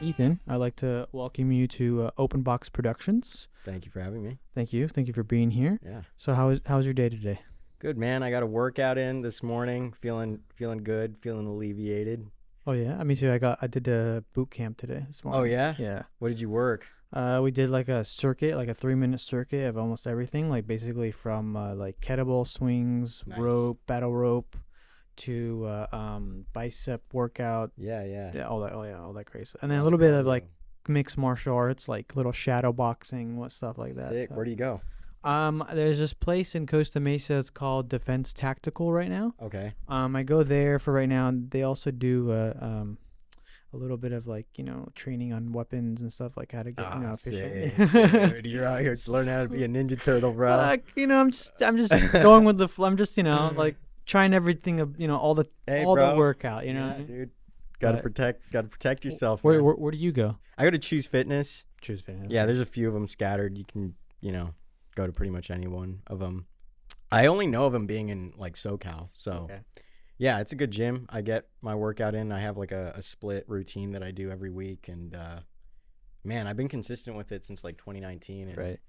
Ethan, I'd like to welcome you to OpenboxProductions. Thank you for having me. Thank you. Thank you for being here. Yeah. So how's your day today? Good, man. I got a workout in this morning. Feeling good, feeling alleviated. Oh yeah, me too. I did a boot camp today this morning. Oh yeah? Yeah. What did you work? We did like a circuit, like a 3-minute circuit of almost everything, like basically from like kettlebell swings, Nice. rope, battle rope, to bicep workout. Yeah, yeah. Yeah, all that. Oh yeah, all that crazy. And then a little bit of like mixed martial arts, like little shadow boxing, what stuff like that. Sick. So. Where do you go? There's this place in Costa Mesa. It's called Defense Tactical right now. Okay. I go there for right now, and they also do a little bit of like training on weapons and stuff, like how to get efficient. Dude, you're out here to learn how to be a ninja turtle, bro. I'm just going with the flow. I'm just like trying everything of all the the workout. You know, dude. Gotta protect yourself. Where do you go? I go to Choose Fitness. Choose Fitness. Yeah, there's a few of them scattered. You can go to pretty much any one of them. I only know of them being in like SoCal, so. Okay. Yeah, it's a good gym. I get my workout in. I have like a split routine that I do every week. And, man, I've been consistent with it since like 2019. And right.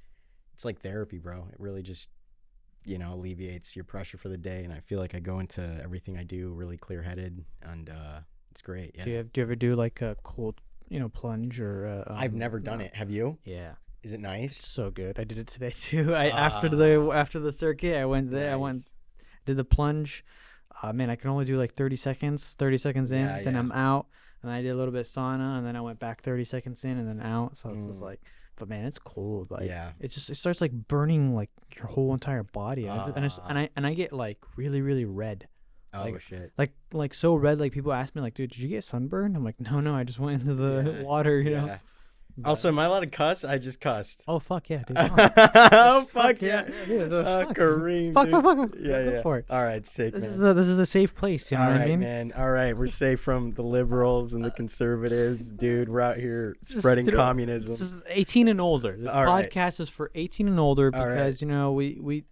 It's like therapy, bro. It really just, alleviates your pressure for the day. And I feel like I go into everything I do really clear-headed. And it's great. Yeah. Do you ever do like a cold, plunge or? I've never done it. Have you? Yeah. Is it nice? It's so good. I did it today too. After the circuit, I went there. Nice. Did the plunge. Man, I can only do like 30 seconds. 30 seconds in, then I'm out. And I did a little bit of sauna, and then I went back 30 seconds in, and then out. So it's just like, but man, it's cold. Like, it starts like burning like your whole entire body, and I get like really, really red. Oh like, shit! Like so red. Like people ask me like, dude, did you get sunburned? I'm like, no, I just went into the water. You know. But also, am I allowed to cuss? I just cussed. Oh fuck yeah, dude! Oh fuck yeah! Kareem, fuck. Yeah, Go for it. All right, sick. This man. This is a safe place. You know what I mean? Man. All right, we're safe from the liberals and the conservatives, dude. We're out here spreading communism. This is 18 and older. This podcast is for 18 and older because we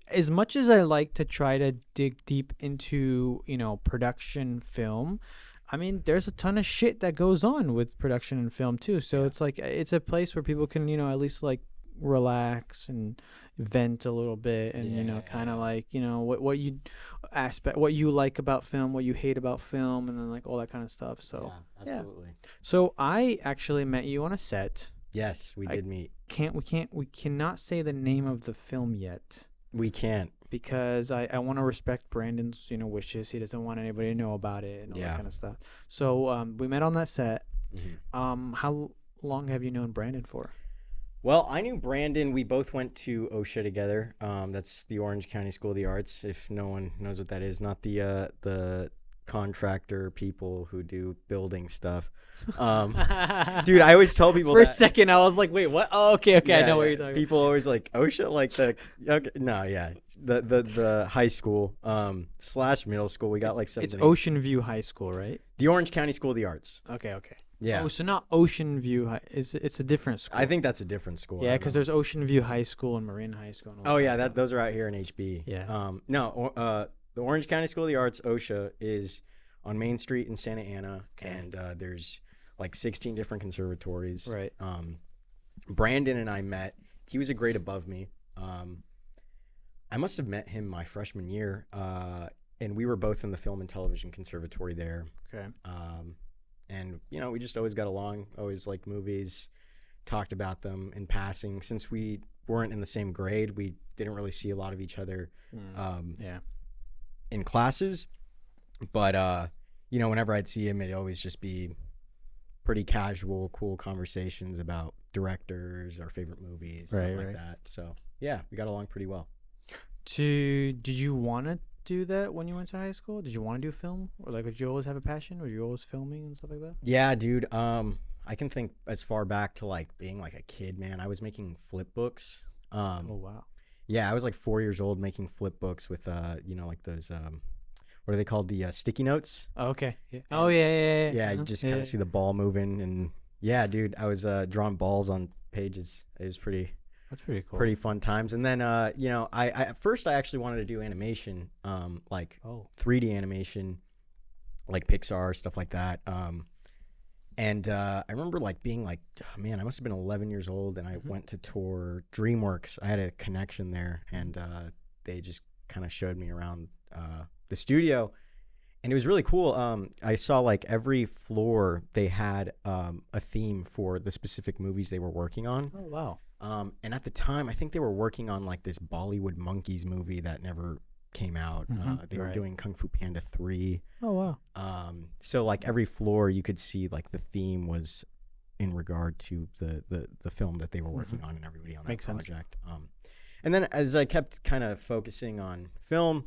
as much as I like to try to dig deep into production film. I mean, there's a ton of shit that goes on with production and film too. So it's like it's a place where people can, at least like relax and vent a little bit and kind of like, what you like about film, what you hate about film, and then like all that kind of stuff. So absolutely. So I actually met you on a set. Yes, we did meet. We cannot say the name of the film yet. We can't. Because I want to respect Brandon's wishes. He doesn't want anybody to know about it and all that kind of stuff. So we met on that set. Mm-hmm. How long have you known Brandon for? Well, I knew Brandon. We both went to OSHA together. That's the Orange County School of the Arts. If no one knows what that is, not the contractor people who do building stuff. Dude, I always tell people for a second I was like, wait, what? Oh, okay, I know what you're talking about. People always like OSHA, like the high school / middle school. We got like 7. It's Ocean View High School, right? The Orange County School of the Arts. Okay. Yeah. Oh, so not Ocean View High. It's a different school. I think that's a different school. Yeah, because there's Ocean View High School and Marin High School. And all those are out here in HB. Yeah. The Orange County School of the Arts, OSHA, is on Main Street in Santa Ana, and there's like 16 different conservatories. Right. Brandon and I met. He was a grade above me. I must have met him my freshman year, and we were both in the Film and Television Conservatory there. Okay. And we just always got along. Always liked movies, talked about them in passing. Since we weren't in the same grade, we didn't really see a lot of each other. In classes, but whenever I'd see him, it'd always just be pretty casual, cool conversations about directors, our favorite movies, stuff like that. So yeah, we got along pretty well. Did you want to do that when you went to high school? Did you want to do film, or like did you always have a passion? Were you always filming and stuff like that? Yeah, dude. I can think as far back to like being like a kid, man. I was making flip books. Oh wow. Yeah, I was like 4 years old making flip books with like those what are they called? The sticky notes. Oh, okay. Yeah. Oh yeah. Yeah, you just kind of see the ball moving, and yeah, dude, I was drawing balls on pages. It was That's pretty cool. Pretty fun times. And then I at first I actually wanted to do animation, like 3D animation, like Pixar, stuff like that. And I remember like being like, oh, man, I must have been 11 years old, and I went to tour DreamWorks. I had a connection there, and they just kind of showed me around the studio, and it was really cool. I saw like every floor they had a theme for the specific movies they were working on. Oh wow! And at the time, I think they were working on like this Bollywood Monkeys movie that never came out. They were doing Kung Fu Panda 3. Oh wow! So like every floor you could see like the theme was in regard to the film that they were working on, and everybody on that Makes project. And then as I kept kind of focusing on film,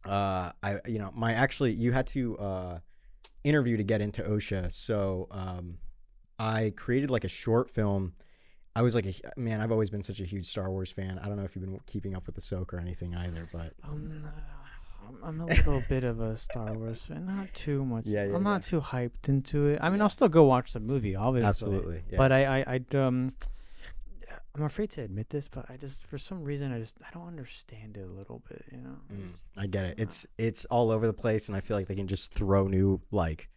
you had to interview to get into OSHA. So I created like a short film. I was like, man, I've always been such a huge Star Wars fan. I don't know if you've been keeping up with Ahsoka or anything either, but I'm a little bit of a Star Wars fan, not too much. Yeah, I'm not too hyped into it. I mean, I'll still go watch the movie, obviously. Absolutely. Yeah. But I'm afraid to admit this, but for some reason I don't understand it a little bit, you know. I get it. It's all over the place, and I feel like they can just throw new like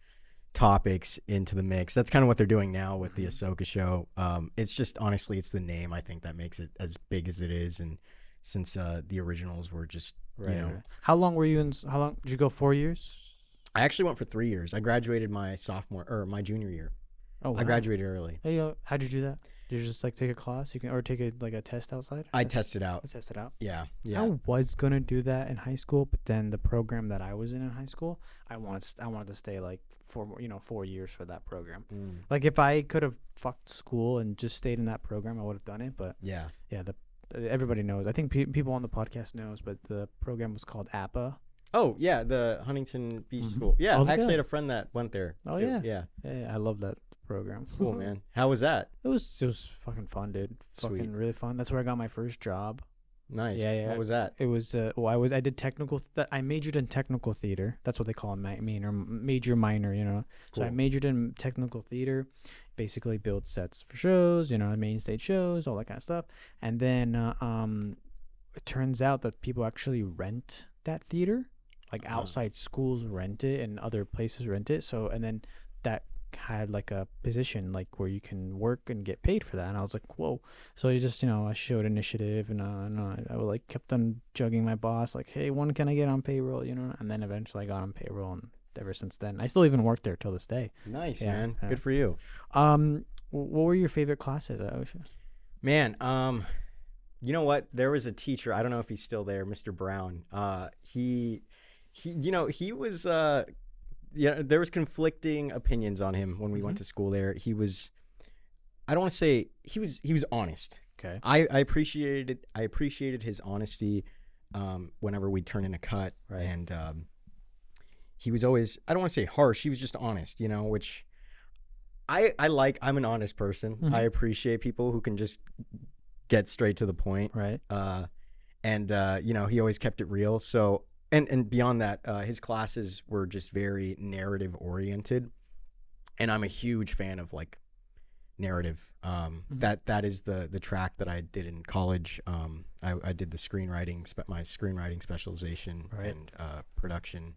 topics into the mix. That's kind of what they're doing now with the Ahsoka show. It's just honestly, it's the name I think that makes it as big as it is, and since the originals were just How long did you go? 4 years? I actually went for 3 years. I graduated my junior year. Oh, wow. I graduated early. Hey, how'd you do that? Did you just like take a class? Or take a test outside? I tested out. Test it out. Yeah. I was gonna do that in high school, but then the program that I was in high school, I wanted to stay like 4 years for that program. Like if I could have fucked school and just stayed in that program, I would have done it. But yeah, everybody knows. I think people on the podcast knows, but the program was called APA. Oh yeah, the Huntington Beach School. Yeah, I actually had a friend that went there. Oh too. Yeah, I love that program. Cool, man. How was that? It was fucking fun, dude. Sweet. Fucking really fun. That's where I got my first job. Nice. Yeah. What was that? It was I did technical. I majored in technical theater. That's what they call it, major minor. You know. Cool. So I majored in technical theater. Basically, build sets for shows. Main stage shows, all that kind of stuff. And then it turns out that people actually rent that theater. Like outside schools rent it and other places rent it. So and then that had like a position like where you can work and get paid for that, and I was like, whoa. So you just I showed initiative, and I like kept on jugging my boss like, hey, when can I get on payroll, and then eventually I got on payroll, and ever since then I still even work there till this day. Nice. Man. Good for you. What were your favorite classes at OSHA? Man, you know what, there was a teacher, I don't know if he's still there, Mr. Brown. He was there was conflicting opinions on him when we went to school there. He was, I don't want to say he was honest. Okay. I appreciated his honesty whenever we'd turn in a cut. Right. And he was always, I don't want to say harsh, he was just honest, which I'm an honest person. I appreciate people who can just get straight to the point. Right. He always kept it real. So And beyond that, his classes were just very narrative oriented, and I'm a huge fan of like narrative. That is the track that I did in college. I did the my screenwriting specialization and production,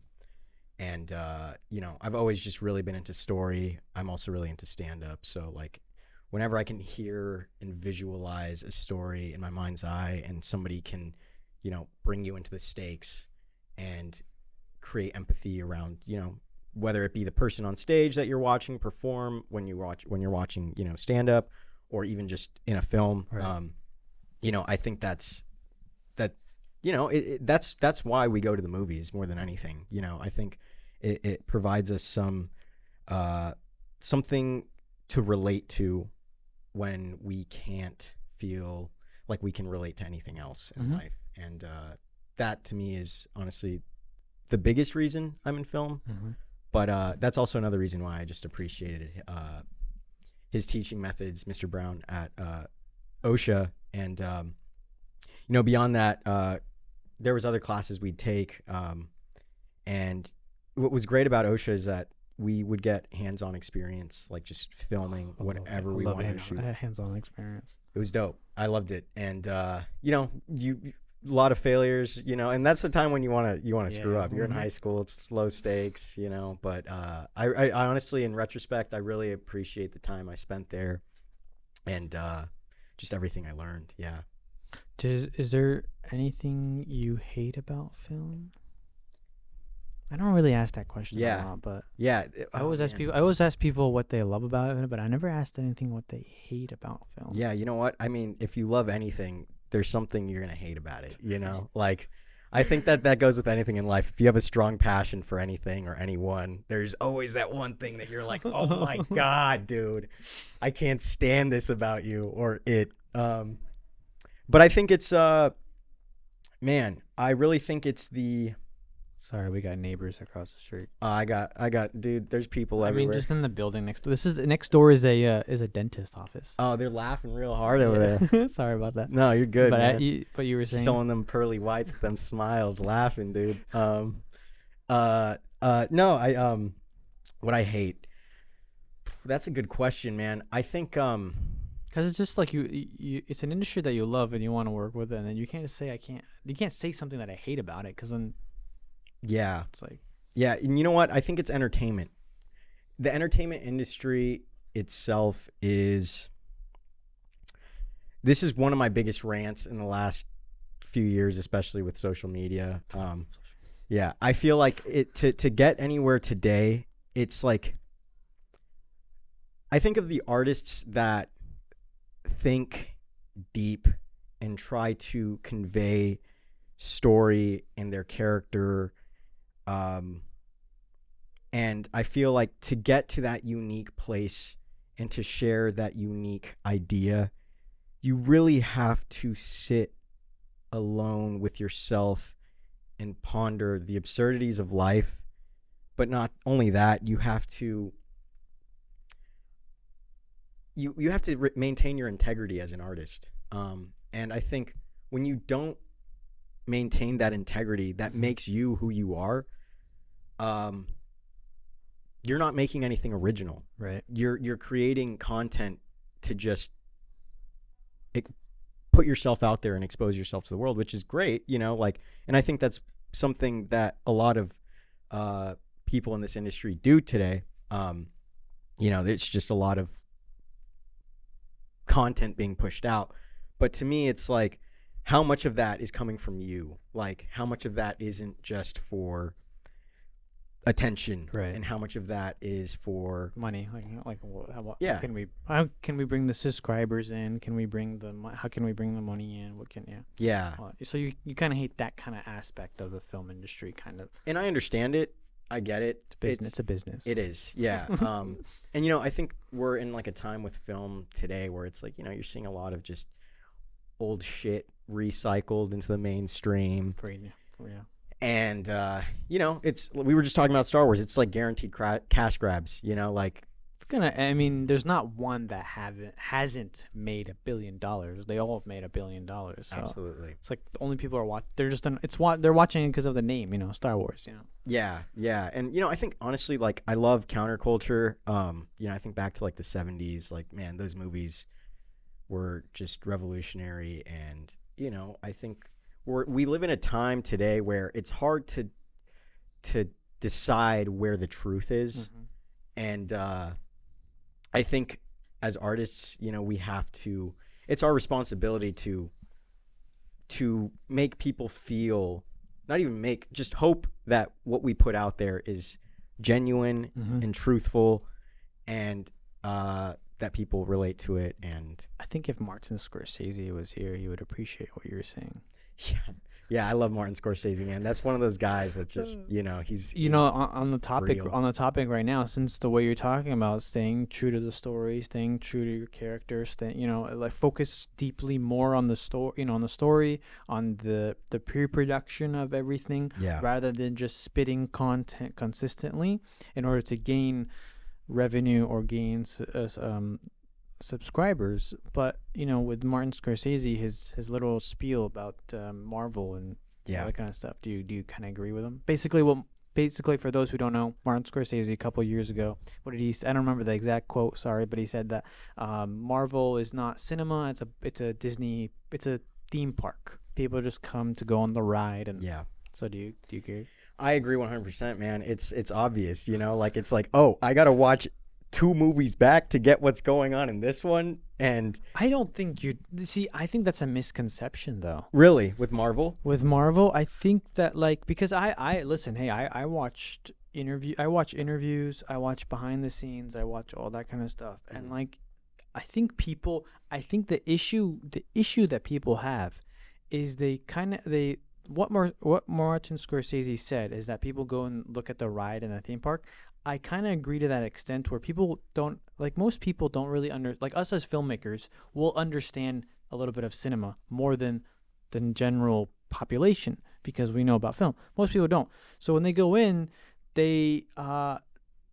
and I've always just really been into story. I'm also really into stand up. So like, whenever I can hear and visualize a story in my mind's eye, and somebody can, bring you into the stakes and create empathy around, whether it be the person on stage that you're watching perform when you're watching, stand up, or even just in a film. Right. I think that's why we go to the movies more than anything. I think it provides us something to relate to when we can't feel like we can relate to anything else in life. And that to me is honestly the biggest reason I'm in film. But that's also another reason why I just appreciated his teaching methods, Mr. Brown at OSHA. And beyond that, there was other classes we'd take. And what was great about OSHA is that we would get hands-on experience, like just filming whatever we wanted to shoot. Hands-on experience. It was dope. I loved it. And lot of failures, and that's the time when you want to screw Yeah. up. You're in high school, it's low stakes, but I honestly, in retrospect, I really appreciate the time I spent there, and just everything I learned. Yeah. Is there anything you hate about film? I don't really ask that question a lot, but yeah. I always ask people what they love about it, but I never asked anything what they hate about film. Yeah, you know what? I mean, if you love anything, there's something you're gonna hate about it. Like I think that goes with anything in life. If you have a strong passion for anything or anyone, there's always that one thing that you're like, oh my god, dude, I can't stand this about you or it. But I think it's man, I really think it's the. Sorry, we got neighbors across the street. I got, dude. There's people everywhere. I mean, just in the building next. Next door is a dentist office. Oh, they're laughing real hard over there. Sorry about that. No, you're good. But man. but you were saying showing them pearly whites with them smiles, laughing, dude. No, what I hate. That's a good question, man. I think because it's just like you it's an industry that you love and you want to work with, and then you can't just say you can't say something that I hate about it, because then. Yeah. It's like. Yeah, and you know what? I think it's entertainment. The entertainment industry itself is. This is one of my biggest rants in the last few years, especially with social media. Yeah, I feel like to get anywhere today, it's like. I think of the artists that think deep and try to convey story in their character. And I feel like to get to that unique place and to share that unique idea, you really have to sit alone with yourself and ponder the absurdities of life. But not only that, you have to maintain your integrity as an artist. And I think when you don't maintain that integrity that makes you who you are, you're not making anything original. Right. You're creating content to just put yourself out there and expose yourself to the world, which is great, and I think that's something that a lot of people in this industry do today. It's just a lot of content being pushed out. But to me, it's like, how much of that is coming from you? Like, how much of that isn't just for attention, right? And how much of that is for money? Yeah. How can we bring the subscribers in? How can we bring the money in? Yeah. So you kind of hate that kind of aspect of the film industry, kind of. And I understand it. I get it. It's a business. It is. Yeah. And I think we're in like a time with film today where it's like, you're seeing a lot of just old shit recycled into the mainstream. Yeah. And we were just talking about Star Wars. It's like guaranteed cash grabs. Like it's gonna. I mean, there's not one that hasn't made $1 billion. They all have made $1 billion. So absolutely. It's like the only people are watching. They're just they're watching it because of the name. Star Wars. Yeah, and I think honestly, like, I love counterculture. I think back to like the 70s. Like, man, those movies were just revolutionary, and I think we live in a time today where it's hard to decide where the truth is. Mm-hmm. And I think as artists, we have to, it's our responsibility to make people feel, not even just hope that what we put out there is genuine and truthful, and that people relate to it. And I think if Martin Scorsese was here, he would appreciate what you're saying. Yeah, I love Martin Scorsese, man. That's one of those guys that just, he's on the topic real. On the topic right now, since the way you're talking about staying true to the story, staying true to your character, focus deeply more on the story, on the story, on the pre-production of everything, rather than just spitting content consistently in order to gain revenue or gain subscribers. But with Martin Scorsese, his little spiel about Marvel and all that kind of stuff, do you kind of agree with him? Basically, for those who don't know, Martin Scorsese a couple years ago, what did he say? I don't remember the exact quote, sorry, but he said that Marvel is not cinema, it's a Disney, it's a theme park. people just come to go on the ride. And Yeah. so do you agree? I agree 100%, man. It's obvious, like it's like, oh, I gotta watch 2 movies back to get what's going on in this one. And I don't think I think that's a misconception though. really, with Marvel? With Marvel, I think that because I listen, hey, I watch interviews, I watch behind the scenes, I watch all that kind of stuff. And I think the issue that people have is what Martin Scorsese said is that people go and look at the ride in a theme park. I kind of agree to that extent, where people don't, most people don't really us as filmmakers will understand a little bit of cinema more than the general population, because we know about film. Most people don't. So when they go in, they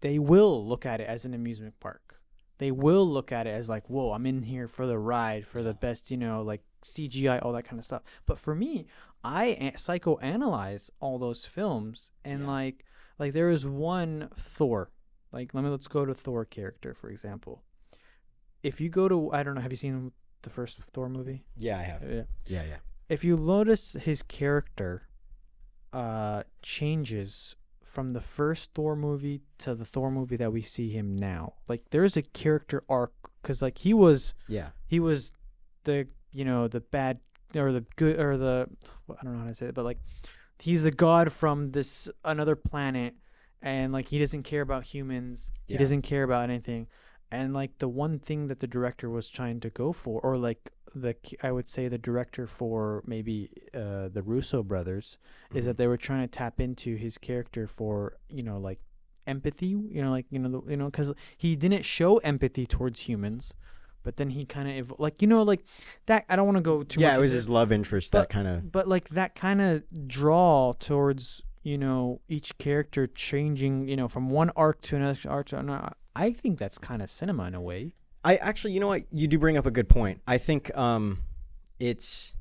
will look at it as an amusement park. They will look at it as whoa, I'm in here for the ride, for the best, CGI, all that kind of stuff. But for me, I psychoanalyze all those films, and there is one Thor. Let's go to Thor character, for example. If you go to, I don't know, have you seen the first Thor movie? Yeah, I have. Yeah. If you notice, his character changes from the first Thor movie to the Thor movie that we see him now. There's a character arc, because he was the the bad or the good, or the, I don't know how to say it, but he's a god from another planet, and he doesn't care about humans. He doesn't care about anything. And the one thing that the director was trying to go for, or I would say the director for maybe the Russo brothers, is that they were trying to tap into his character for empathy, because he didn't show empathy towards humans, but then he kind of that. I don't want to go too much. Yeah, it was his love interest, that kind of. But that kind of draw towards each character changing, from one arc to another arc to another. I think that's kind of cinema in a way. I actually, you know what? You do bring up a good point. I think it's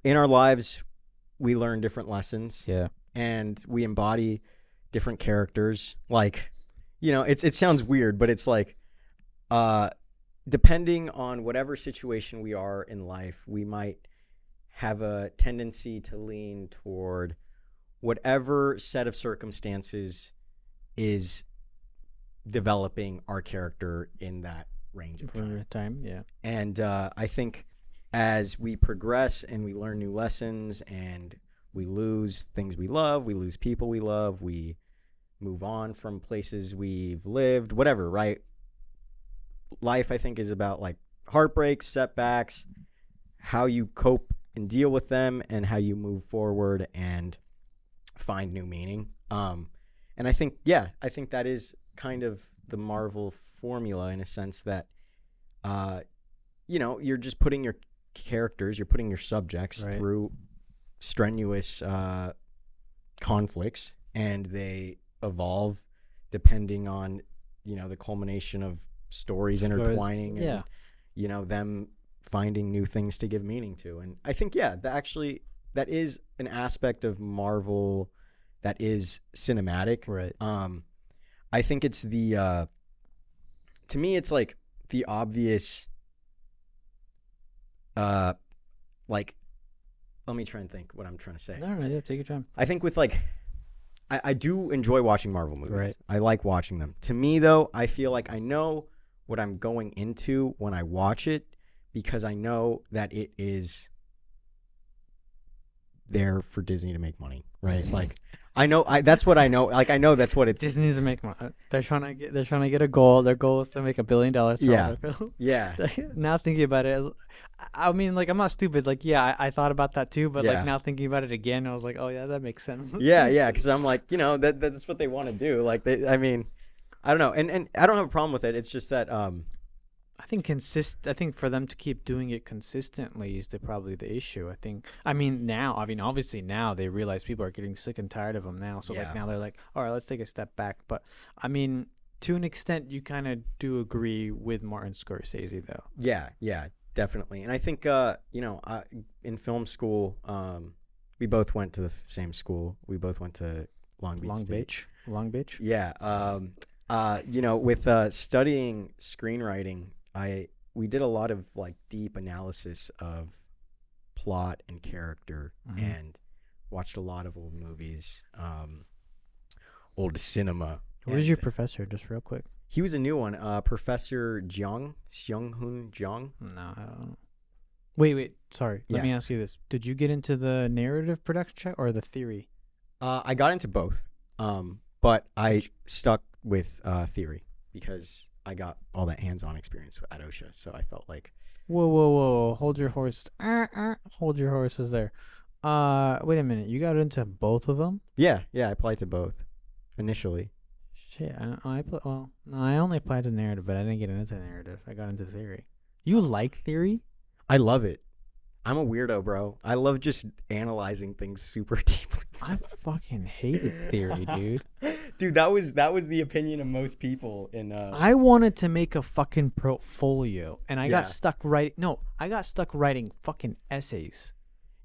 in our lives, we learn different lessons. Yeah. And we embody different characters. It sounds weird, but it's depending on whatever situation we are in life, we might have a tendency to lean toward whatever set of Mm-hmm. circumstances is developing our character in that range of time. Yeah. And I think as we progress and we learn new lessons and we lose things we love, we lose people we love, we move on from places we've lived, whatever, right? Life, I think, is about heartbreaks, setbacks, how you cope and deal with them, and how you move forward and find new meaning. And I think that is kind of the Marvel formula, in a sense that, you're just putting your characters, you're putting your subjects through strenuous conflicts, and they evolve depending on, the culmination of stories intertwining and, them finding new things to give meaning to. And I think, that is an aspect of Marvel that is cinematic. Right. I think it's to me, it's the obvious, let me try and think what I'm trying to say. No, yeah, take your time. I think with I do enjoy watching Marvel movies. Right. I like watching them. To me, though, I feel like I know what I'm going into when I watch it, because I know that it is there for Disney to make money, right? I know that's what I know. I know that's what it. Disney's to make money. They're trying to get a goal. Their goal is to make $1 billion. Yeah. Film. Yeah. Now thinking about it, I mean, I'm not stupid. I thought about that too, but now thinking about it again, I was like, oh yeah, that makes sense. Yeah, because I'm that's what they want to do. I don't know, and I don't have a problem with it. It's just that I think for them to keep doing it consistently is probably the issue. Obviously now they realize people are getting sick and tired of them now. So now they're like, all right, let's take a step back. But to an extent, you kind of do agree with Martin Scorsese, though. Yeah, definitely. And I think in film school, we both went to the same school. We both went to Long Beach. Long Beach. Yeah. With studying screenwriting, we did a lot of deep analysis of plot and character, and watched a lot of old movies, old cinema. Where's your professor, just real quick? He was a new one, Professor Seung-hoon Jeong. No, I don't know. Wait, sorry. Let me ask you this. Did you get into the narrative production track or the theory? I got into both, but I stuck with theory because I got all that hands-on experience at OSHA, so I felt like... Whoa. Hold your horse. Hold your horses there. Wait a minute. You got into both of them? Yeah, I applied to both initially. Shit, no, I only applied to narrative, but I didn't get into narrative. I got into theory. You like theory? I love it. I'm a weirdo, bro. I love just analyzing things super deeply. I fucking hated theory, dude. Dude, that was the opinion of most people in I wanted to make a fucking portfolio, and I got stuck writing. No, I got stuck writing fucking essays.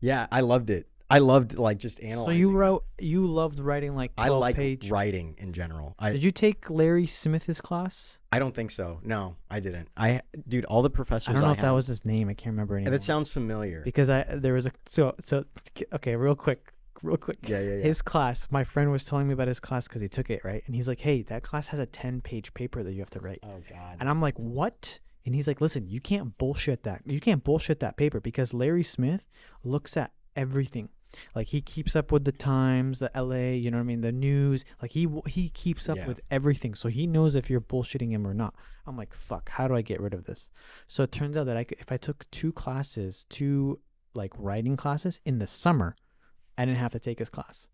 Yeah, I loved it. I loved like just analyzing. So you loved writing like 12-page. Writing in general. Did you take Larry Smith's class? I don't think so. No, I didn't. Dude, all the professors. I don't know if that was his name. I can't remember anymore. That sounds familiar. Because there was okay, real quick. Yeah. His class. My friend was telling me about his class because he took it, right? And he's like, "Hey, that class has a 10-page paper that you have to write." Oh God. And I'm like, "What?" And he's like, "Listen, you can't bullshit that. You can't bullshit that paper because Larry Smith looks at everything. Like he keeps up with the Times, the LA, you know what I mean, the news. Like he keeps up with everything, so he knows if you're bullshitting him or not." I'm like, "Fuck, how do I get rid of this?" So it turns out that if I took two like writing classes in the summer, I didn't have to take his class.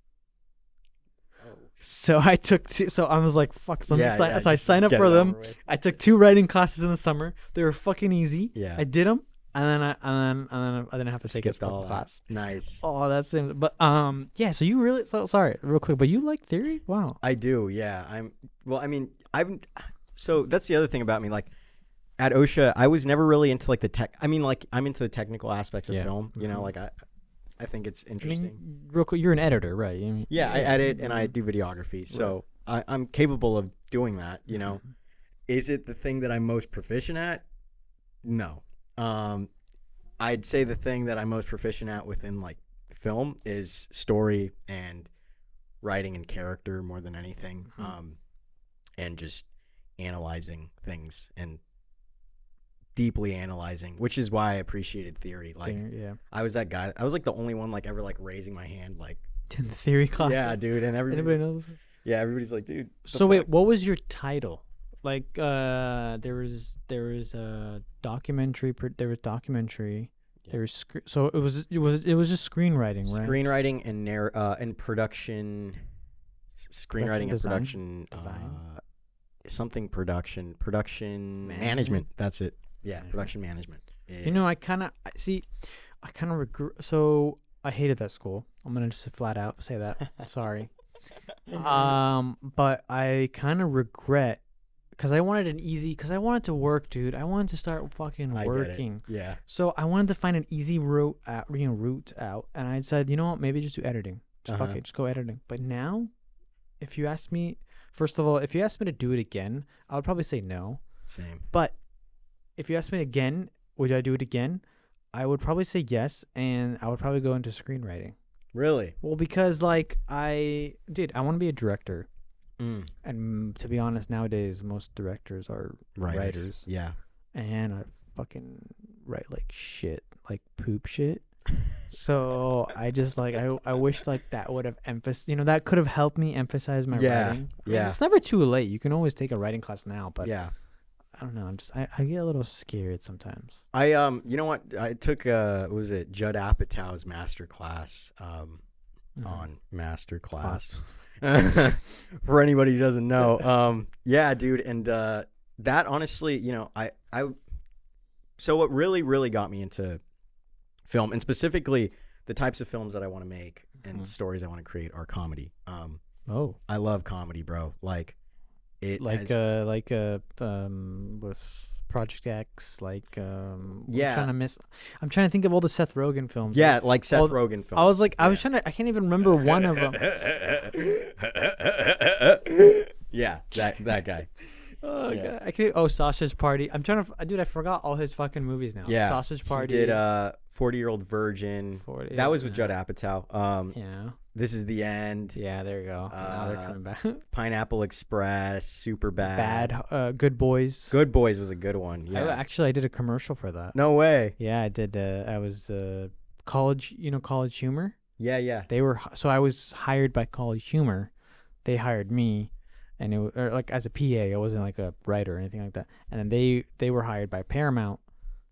Oh. So I took two. So I was like, "Fuck, let me sign." So I signed up for them. I took 2 writing classes in the summer. They were fucking easy. Yeah, I did them. And then I didn't have to take his class. Nice. Oh, that's it. But yeah. So you really sorry, real quick. But you like theory? Wow. I do. Yeah. So that's the other thing about me. Like at OSHA, I was never really into like the tech. I mean, like I'm into the technical aspects of film. You know, like I think it's interesting. I mean, real quick, you're an editor, right? I edit and I do videography, so I'm capable of doing that. You know, is it the thing that I'm most proficient at? No. I'd say the thing that I'm most proficient at within like film is story and writing and character more than anything, and just analyzing things and deeply analyzing, which is why I appreciated theory. Like, I was that guy. I was like the only one like ever like raising my hand like in the theory class. Yeah, dude, and everybody knows. Yeah, everybody's like, dude. So wait, what was your title? Like, there was a documentary. There was documentary. Yeah. There was so it was just screenwriting, right? Screenwriting and production. Screenwriting and production. Design. Something production management. That's it. Yeah, production management. Yeah. You know, I kind of regret. So I hated that school. I'm gonna just flat out say that. Sorry. But I kind of regret. Because I wanted because I wanted to work, dude. I wanted to start fucking working. Yeah. So I wanted to find an easy route out. And I said, you know what? Maybe just do editing. Just fuck it. Just go editing. But now, if you ask me, first of all, if you asked me to do it again, I would probably say no. Same. But if you asked me again, would I do it again? I would probably say yes. And I would probably go into screenwriting. Really? Well, because like I want to be a director. And to be honest, nowadays most directors are writers. Yeah. And I fucking write like shit, like poop shit. So I just like I wish like that would have that could have helped me emphasize my writing. I mean, it's never too late. You can always take a writing class now, but I don't know. I get a little scared sometimes. You know what? I took was it Judd Apatow's master class on master class. For anybody who doesn't know, yeah, dude, and that honestly, you know, so what really got me into film, and specifically the types of films that I want to make and stories I want to create, are comedy. I love comedy, bro. Like it, with Project X, like I'm trying to think of all the Seth Rogen films. Yeah, like Seth Rogen films. I was like, I can't even remember one of them. Yeah, that guy. Oh God, Sausage Party. I forgot all his fucking movies now. Yeah, Sausage Party. He did 40-Year-Old Virgin. 40, that was with Judd Apatow. Yeah. This Is the End. Yeah, there you go. Now they're coming back. Pineapple Express, Super Bad. Good Boys. Good Boys was a good one. Yeah. I did a commercial for that. No way. Yeah, I did. I was College Humor. Yeah. I was hired by College Humor. They hired me, and or like as a PA. I wasn't like a writer or anything like that. And then they were hired by Paramount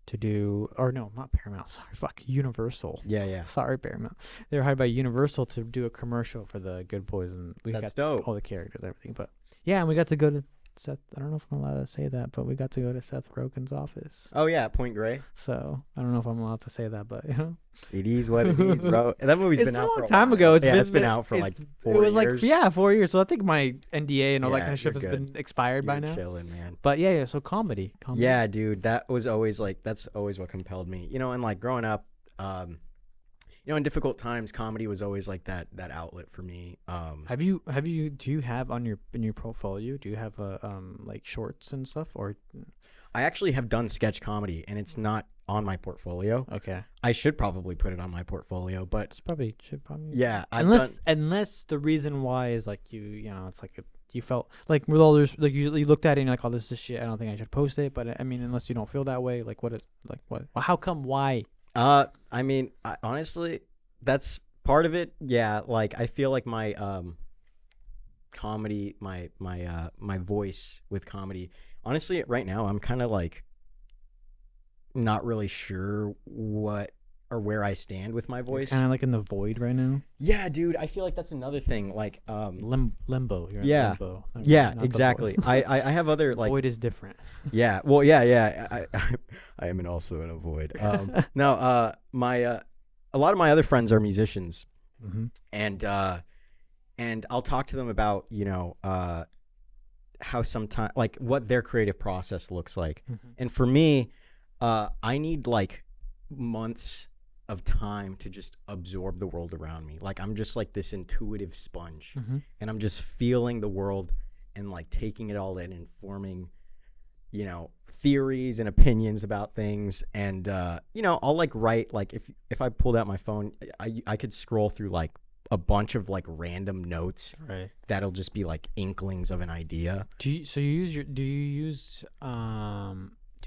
to do, or no, not Paramount. Sorry, Universal. Yeah. Sorry, Paramount. They were hired by Universal to do a commercial for the Good Boys, and we got dope. all the characters and everything. But yeah, and we got to go to Seth. I don't know if I'm allowed to say that, but we got to go to Seth Rogen's office. Oh yeah, Point Grey. So I don't know if I'm allowed to say that, but you know, it is what it is, bro. That movie's been out for a time while. ago. It's been out for like 4 years. It was like 4 years. So I think my NDA and all that kind of stuff has been expired by now. Chilling, man. But yeah. So comedy. Yeah, dude, that's always what compelled me. You know, and like growing up, in difficult times, comedy was always like that outlet for me. Do you have in your portfolio? Do you have like shorts and stuff, or? I actually have done sketch comedy, and it's not on my portfolio. Okay. I should probably put it on my portfolio, but should probably. Yeah, unless the reason why is like it's like you felt like with all this, like you looked at it and you're like, oh, this is shit. I don't think I should post it. But I mean, unless you don't feel that way, like what? Well, how come? Why? I mean, honestly, that's part of it. Yeah, like I feel like my comedy, my voice with comedy. Honestly, right now I'm kind of like not really sure what or where I stand with my voice. Kind of like in the void right now. Yeah, dude. I feel like that's another thing. Like limbo. You're yeah, in limbo. Yeah, exactly. I have other like void is different. Yeah. Well, yeah. I am also in a void. No. A lot of my other friends are musicians, and I'll talk to them about how sometimes like what their creative process looks like, and for me, I need like months of time to just absorb the world around me. Like I'm just like this intuitive sponge, and I'm just feeling the world and like taking it all in and forming theories and opinions about things. And I'll like write, like if I pulled out my phone, I could scroll through like a bunch of like random notes, right? That'll just be like inklings of an idea. Do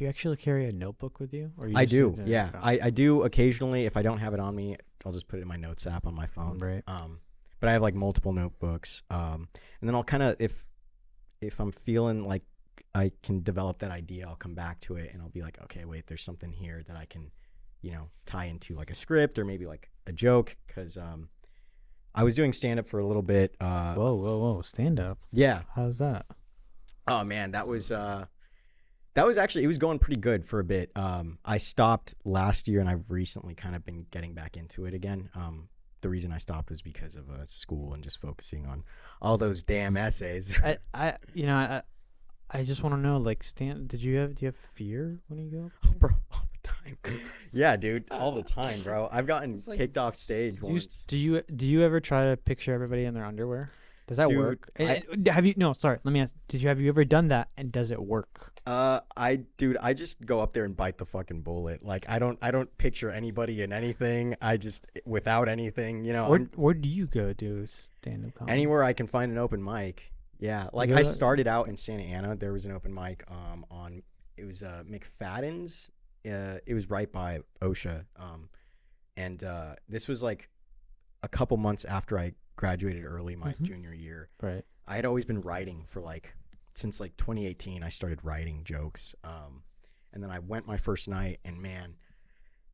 you actually carry a notebook with you? Or I do. Yeah. I do occasionally. If I don't have it on me, I'll just put it in my notes app on my phone. Right. But I have like multiple notebooks. And then I'll kind of, if I'm feeling like I can develop that idea, I'll come back to it and I'll be like, okay, wait, there's something here that I can, tie into like a script or maybe like a joke. Cause, I was doing stand up for a little bit. Whoa. Stand up. Yeah. How's that? Oh man, that was actually, it was going pretty good for a bit. I stopped last year and I've recently kind of been getting back into it again. The reason I stopped was because of school and just focusing on all those damn essays. I just want to know, like, do you have fear when you go? Oh, bro, all the time. Yeah, dude, all the time, bro. I've gotten kicked off stage once. Do you ever try to picture everybody in their underwear? Does that work? Let me ask. Have you ever done that, and does it work? I just go up there and bite the fucking bullet. Like I don't picture anybody in anything. I just without anything, Where do you go do stand-up comedy? Anywhere I can find an open mic. Yeah, like I started out in Santa Ana. There was an open mic on it was McFadden's. It was right by OSHA. And this was like a couple months after I graduated early my junior year. Right. I had always been writing for since 2018. I started writing jokes. And then I went my first night, and man,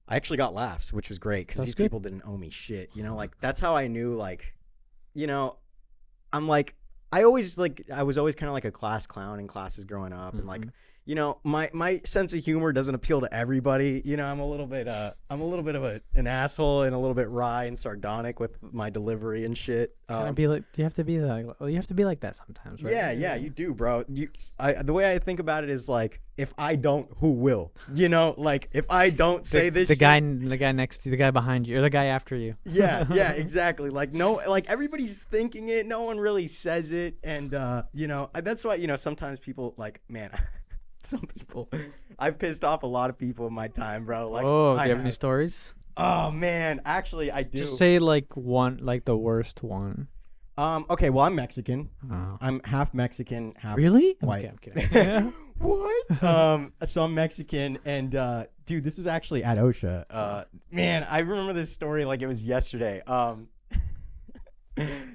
I actually got laughs, which was great because these people didn't owe me shit. Like that's how I knew. Like, I'm like. I was always kind of like a class clown in classes growing up, and like, my sense of humor doesn't appeal to everybody. I'm a little bit of an asshole and a little bit wry and sardonic with my delivery and shit. You have to be like that sometimes, right? Yeah, you do, bro. The way I think about it is like, if I don't, who will? Like if I don't say this, the guy next to you, the guy behind you, or the guy after you. Yeah, exactly. Like everybody's thinking it, no one really says it, and that's why sometimes people like, man. some people. I've pissed off a lot of people in my time, bro. Like, oh, do you have any stories? Oh man, actually, I do. Just say like one, like the worst one. Okay, well, I'm Mexican. Oh. I'm half Mexican, half really white. Okay, I'm kidding. What? So I'm Mexican, and dude, this was actually at OSHA. Man, I remember this story like it was yesterday.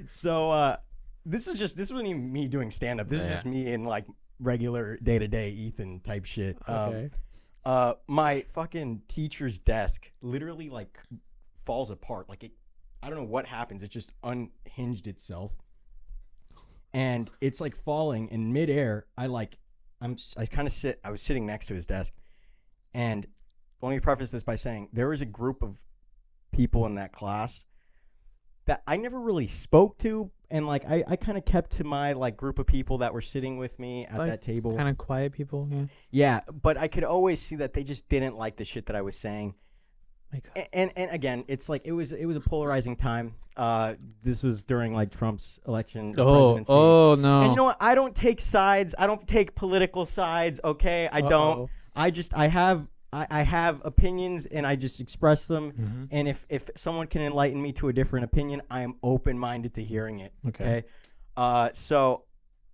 So this wasn't even me doing stand up. This is just me in like regular day to day Ethan type shit. Okay. My fucking teacher's desk literally like falls apart. Like I don't know what happens. It just unhinged itself, and it's like falling in midair. I was sitting next to his desk, and let me preface this by saying there was a group of people in that class that I never really spoke to, and like I kind of kept to my like group of people that were sitting with me at that table. Kind of quiet people, yeah. Yeah, but I could always see that they just didn't like the shit that I was saying. And again, it's like it was a polarizing time. This was during like Trump's election presidency. Oh no. And you know what? I don't take sides. I don't take political sides. Okay, I don't. I have opinions and I just express them. Mm-hmm. And if someone can enlighten me to a different opinion, I am open-minded to hearing it. Okay. So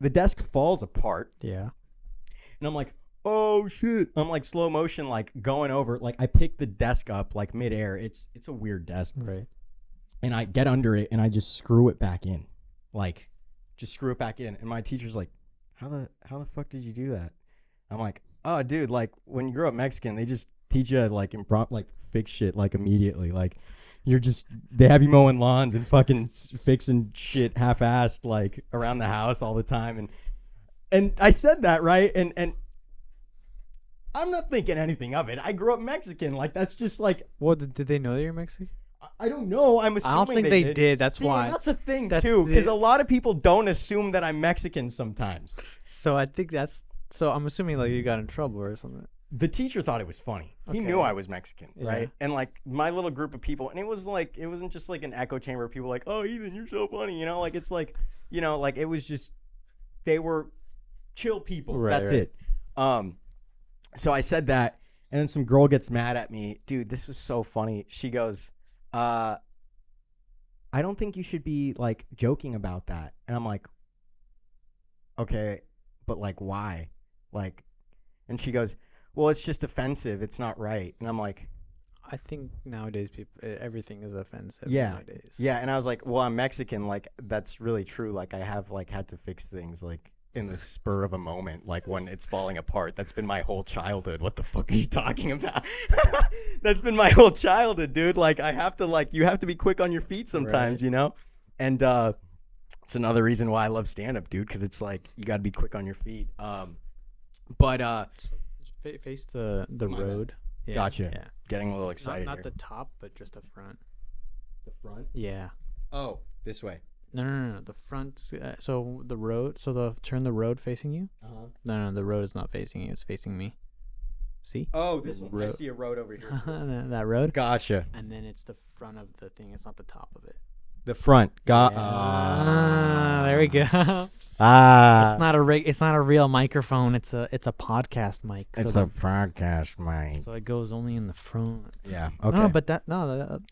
the desk falls apart. Yeah. And I'm like, oh shit. I'm like slow motion, like going over. Like I pick the desk up like midair. It's a weird desk. Right. And I get under it and I just screw it back in. Like just screw it back in. And my teacher's like, how the fuck did you do that? I'm like, oh dude, like when you grow up Mexican, they just teach you to like fix shit like immediately. Like they have you mowing lawns and fucking fixing shit half-assed like around the house all the time. And I said that, right? And I'm not thinking anything of it. I grew up Mexican. Like that's just like. Well, did they know that you're Mexican? I don't know. I'm assuming I don't think they did. That's why. That's a thing too, because a lot of people don't assume that I'm Mexican sometimes. So I think so I'm assuming like you got in trouble or something. The teacher thought it was funny. He knew I was Mexican, right? And like my little group of people, and it wasn't just like an echo chamber of people like, oh Ethan, you're so funny, you know? Like it's like, you know, like it was just they were chill people. Right, that's it. So I said that, and then some girl gets mad at me. Dude, this was so funny. She goes, I don't think you should be, like, joking about that. And I'm like, okay, but, like, why? Like, and she goes, well, it's just offensive. It's not right. And I'm like. I think nowadays everything is offensive nowadays. Yeah, and I was like, well, I'm Mexican. Like, that's really true. Like, I have, like, had to fix things, like, in the spur of a moment, like when it's falling apart. That's been my whole childhood. What the fuck are you talking about? That's been my whole childhood, dude. Like I have to you have to be quick on your feet sometimes, right. You know? And it's another reason why I love stand-up, dude, because it's like you got to be quick on your feet. Face the road. Yeah, gotcha. Yeah. Getting a little excited. Not here. the top, but just the front. The front? Yeah. Oh, this way. No. The front. So the road. So turn the road facing you. No. The road is not facing you. It's facing me. See? Oh, this one. I see a road over here. That road. Gotcha. And then it's the front of the thing. It's not the top of it. The front. There we go. It's not a real microphone. It's a podcast mic. It's a podcast mic. So it goes only in the front. Yeah. Okay.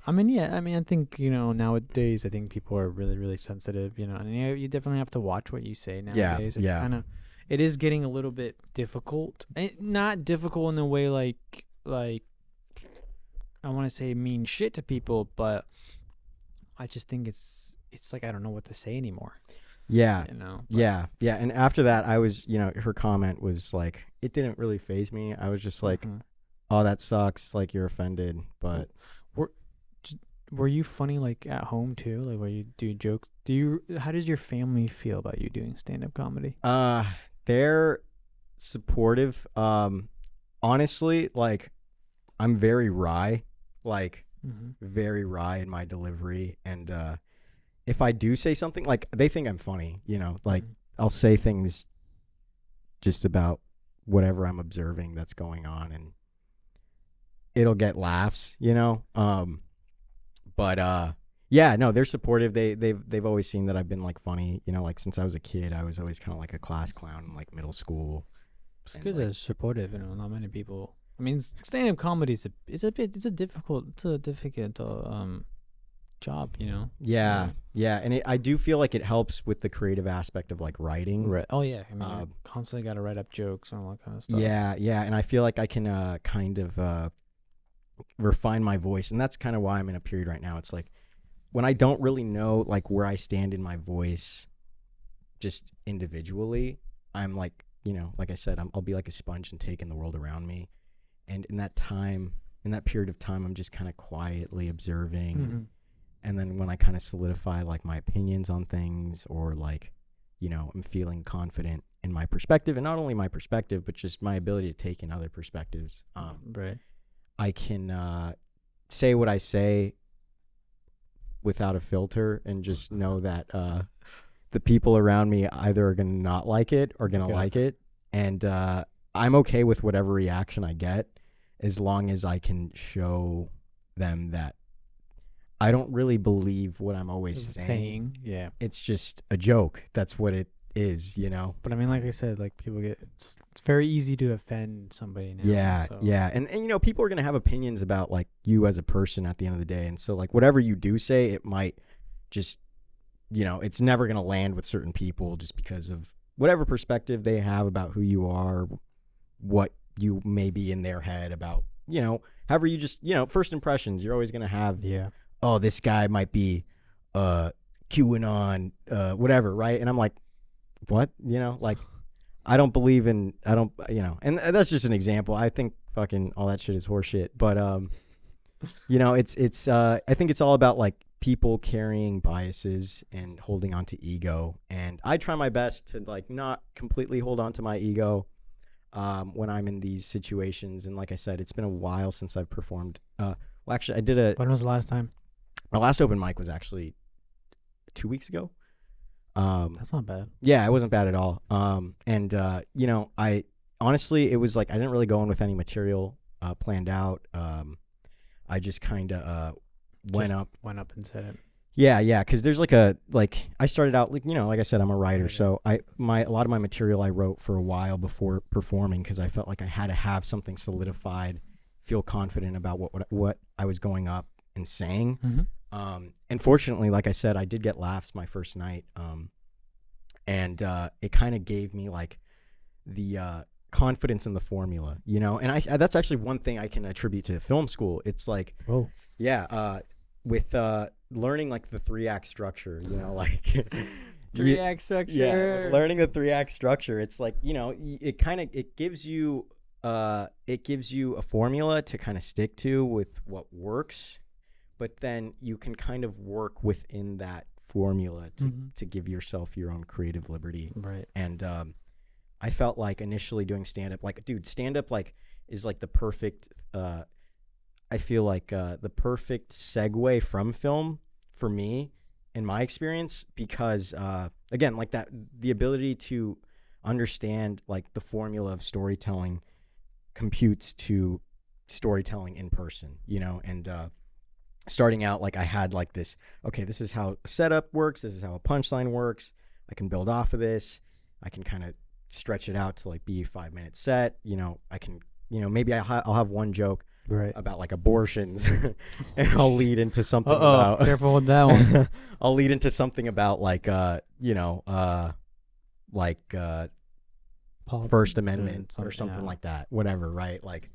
I mean, I think nowadays I think people are really, really sensitive. And you definitely have to watch what you say nowadays. Yeah. It is getting a little bit difficult. Not difficult in the way like I want to say mean shit to people, but I just think it's like I don't know what to say anymore. Yeah. Yeah. And after that, I was, her comment was like, it didn't really faze me. I was just like, oh, that sucks. Like you're offended. But were you funny like at home too? Like where you do jokes? How does your family feel about you doing stand-up comedy? They're supportive. Honestly, like I'm very wry, like very wry in my delivery. And, if I do say something, like they think I'm funny, like I'll say things just about whatever I'm observing that's going on and it'll get laughs, but yeah, no, they're supportive. They've always seen that I've been like funny, like since I was a kid. I was always kind of like a class clown in like middle school It's good that it's supportive. Not many people. I mean, stand-up comedy is it's a difficult job. Yeah, and I do feel like it helps with the creative aspect of like writing. Right. Oh yeah. I mean, you constantly got to write up jokes and all that kind of stuff. Yeah, and I feel like I can kind of refine my voice, and that's kind of why I'm in a period right now. It's like when I don't really know like where I stand in my voice, just individually, I'm like, like I said, I'll be like a sponge and take in the world around me, and in that period of time, I'm just kind of quietly observing. Mm-hmm. And then when I kind of solidify like my opinions on things, or like, I'm feeling confident in my perspective, and not only my perspective, but just my ability to take in other perspectives. Right. I can say what I say without a filter, and just know that the people around me either are going to not like it or going to like it. And I'm okay with whatever reaction I get, as long as I can show them that I don't really believe what I'm always saying. Yeah. It's just a joke. That's what it is, But I mean, like I said, like people it's very easy to offend somebody now. Yeah, so. yeah. And people are going to have opinions about like you as a person at the end of the day. And so like whatever you do say, it might just, it's never going to land with certain people just because of whatever perspective they have about who you are, what you may be in their head about, however you just, first impressions, you're always going to have. Yeah. Oh, this guy might be QAnon, whatever, right? And I'm like, what? Like, I don't believe in, and that's just an example. I think fucking all that shit is horseshit. But, it's I think it's all about like people carrying biases and holding on to ego. And I try my best to like not completely hold on to my ego when I'm in these situations. And like I said, it's been a while since I've performed. Well, actually, When was the last time? My last open mic was actually 2 weeks ago. That's not bad. Yeah, it wasn't bad at all. And I honestly, it was like I didn't really go in with any material planned out. I just kind of went up and said it. Yeah, because there's I started out like I said, I'm a writer, so a lot of my material I wrote for a while before performing, because I felt like I had to have something solidified, feel confident about what I was going up and saying. Mm-hmm. And fortunately, like I said, I did get laughs my first night. And it kind of gave me like the confidence in the formula, and that's actually one thing I can attribute to film school. It's like, with learning like the 3-act structure, like 3-act structure. Yeah, with learning the 3-act structure, it's like, it gives you a formula to kind of stick to with what works. But then you can kind of work within that formula to give yourself your own creative liberty. Right. And I felt like initially doing stand-up, like, dude, stand-up like is like the perfect, I feel like the perfect segue from film for me, in my experience, because, again, like the ability to understand like the formula of storytelling computes to storytelling in person, and starting out, like I had like this, okay, this is how a setup works, this is how a punchline works, I can build off of this, I can kind of stretch it out to like be a 5-minute set, I can, maybe I'll have one joke about like abortions and I'll lead into something about careful with that one. I'll lead into something about like First Amendment or something like that, whatever, right? Like,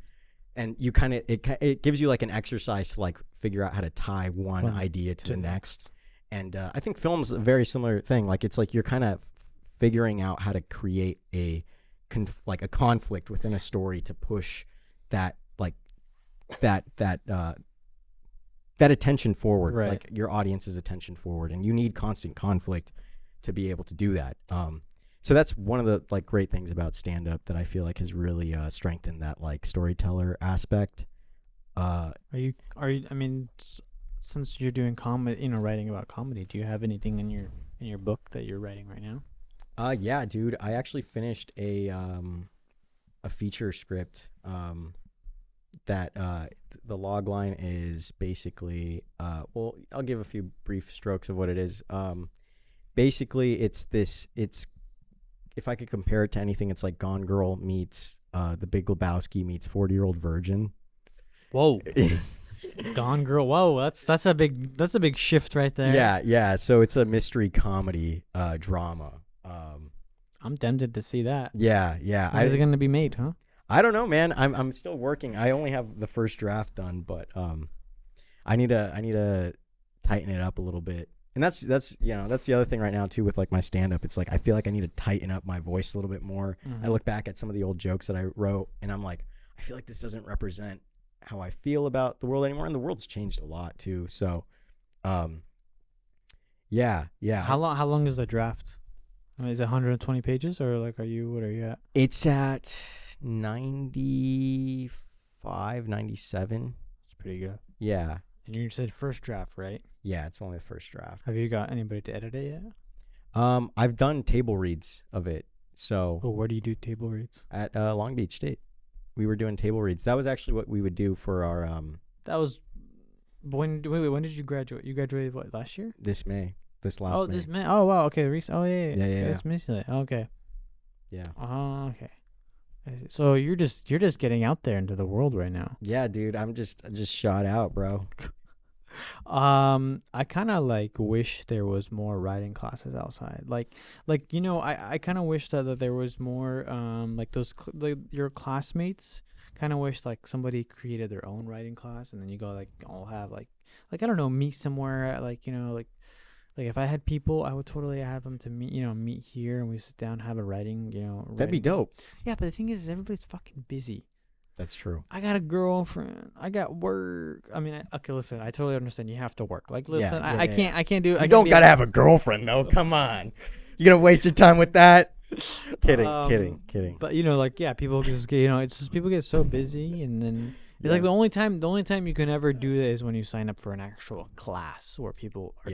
and you kind of it gives you like an exercise to like figure out how to tie one idea to the next. And I think film's a very similar thing. Like, it's like you're kind of figuring out how to create a conflict within a story to push that that attention forward, right. Like your audience's attention forward, and you need constant conflict to be able to do that. So that's one of the like great things about stand-up that I feel like has really strengthened that like storyteller aspect. Are you? I mean, since you're doing comedy, writing about comedy, do you have anything in your book that you're writing right now? Yeah, dude. I actually finished a feature script. That the log line is basically well, I'll give a few brief strokes of what it is. Basically, it's if I could compare it to anything, it's like Gone Girl meets The Big Lebowski meets 40-Year-Old Virgin. Whoa. Gone Girl. Whoa, that's a big shift right there. Yeah. So it's a mystery comedy drama. I'm tempted to see that. Yeah. When is it going to be made, huh? I don't know, man. I'm still working. I only have the first draft done, but I need to tighten it up a little bit. And that's the other thing right now too with like my stand up. It's like I feel like I need to tighten up my voice a little bit more. I look back at some of the old jokes that I wrote and I'm like, I feel like this doesn't represent how I feel about the world anymore, and the world's changed a lot too. So yeah. How long is the draft? I mean, is it 120 pages or like what are you at? It's at 95, 97. It's pretty good. Yeah. And you said first draft, right? Yeah, it's only the first draft. Have you got anybody to edit it yet? I've done table reads of it. So where do you do table reads? At Long Beach State. We were doing table reads. That was actually what we would do for our That was when did you graduate? You graduated what, last year? This May. This last May. Oh, this May. Oh, wow. Okay. Yeah. That's recently. Okay. Yeah. Okay. So you're just getting out there into the world right now. Yeah, dude. I just shot out, bro. I kind of like wish there was more writing classes outside. Like I kind of wish that there was more like those your classmates kind of wish like somebody created their own writing class and then you go like all have like I don't know, meet somewhere at like like if I had people, I would totally have them to meet here and we sit down, have a writing, That'd be dope. Yeah, but the thing is everybody's fucking busy. That's true. I got a girlfriend. I got work. I mean, okay, listen. I totally understand. You have to work. Like, listen, I can't do. You don't gotta have a girlfriend, though. Come on, you gonna waste your time with that? Kidding. But people just get. It's just people get so busy, and then it's like the only time you can ever do that is when you sign up for an actual class where people are,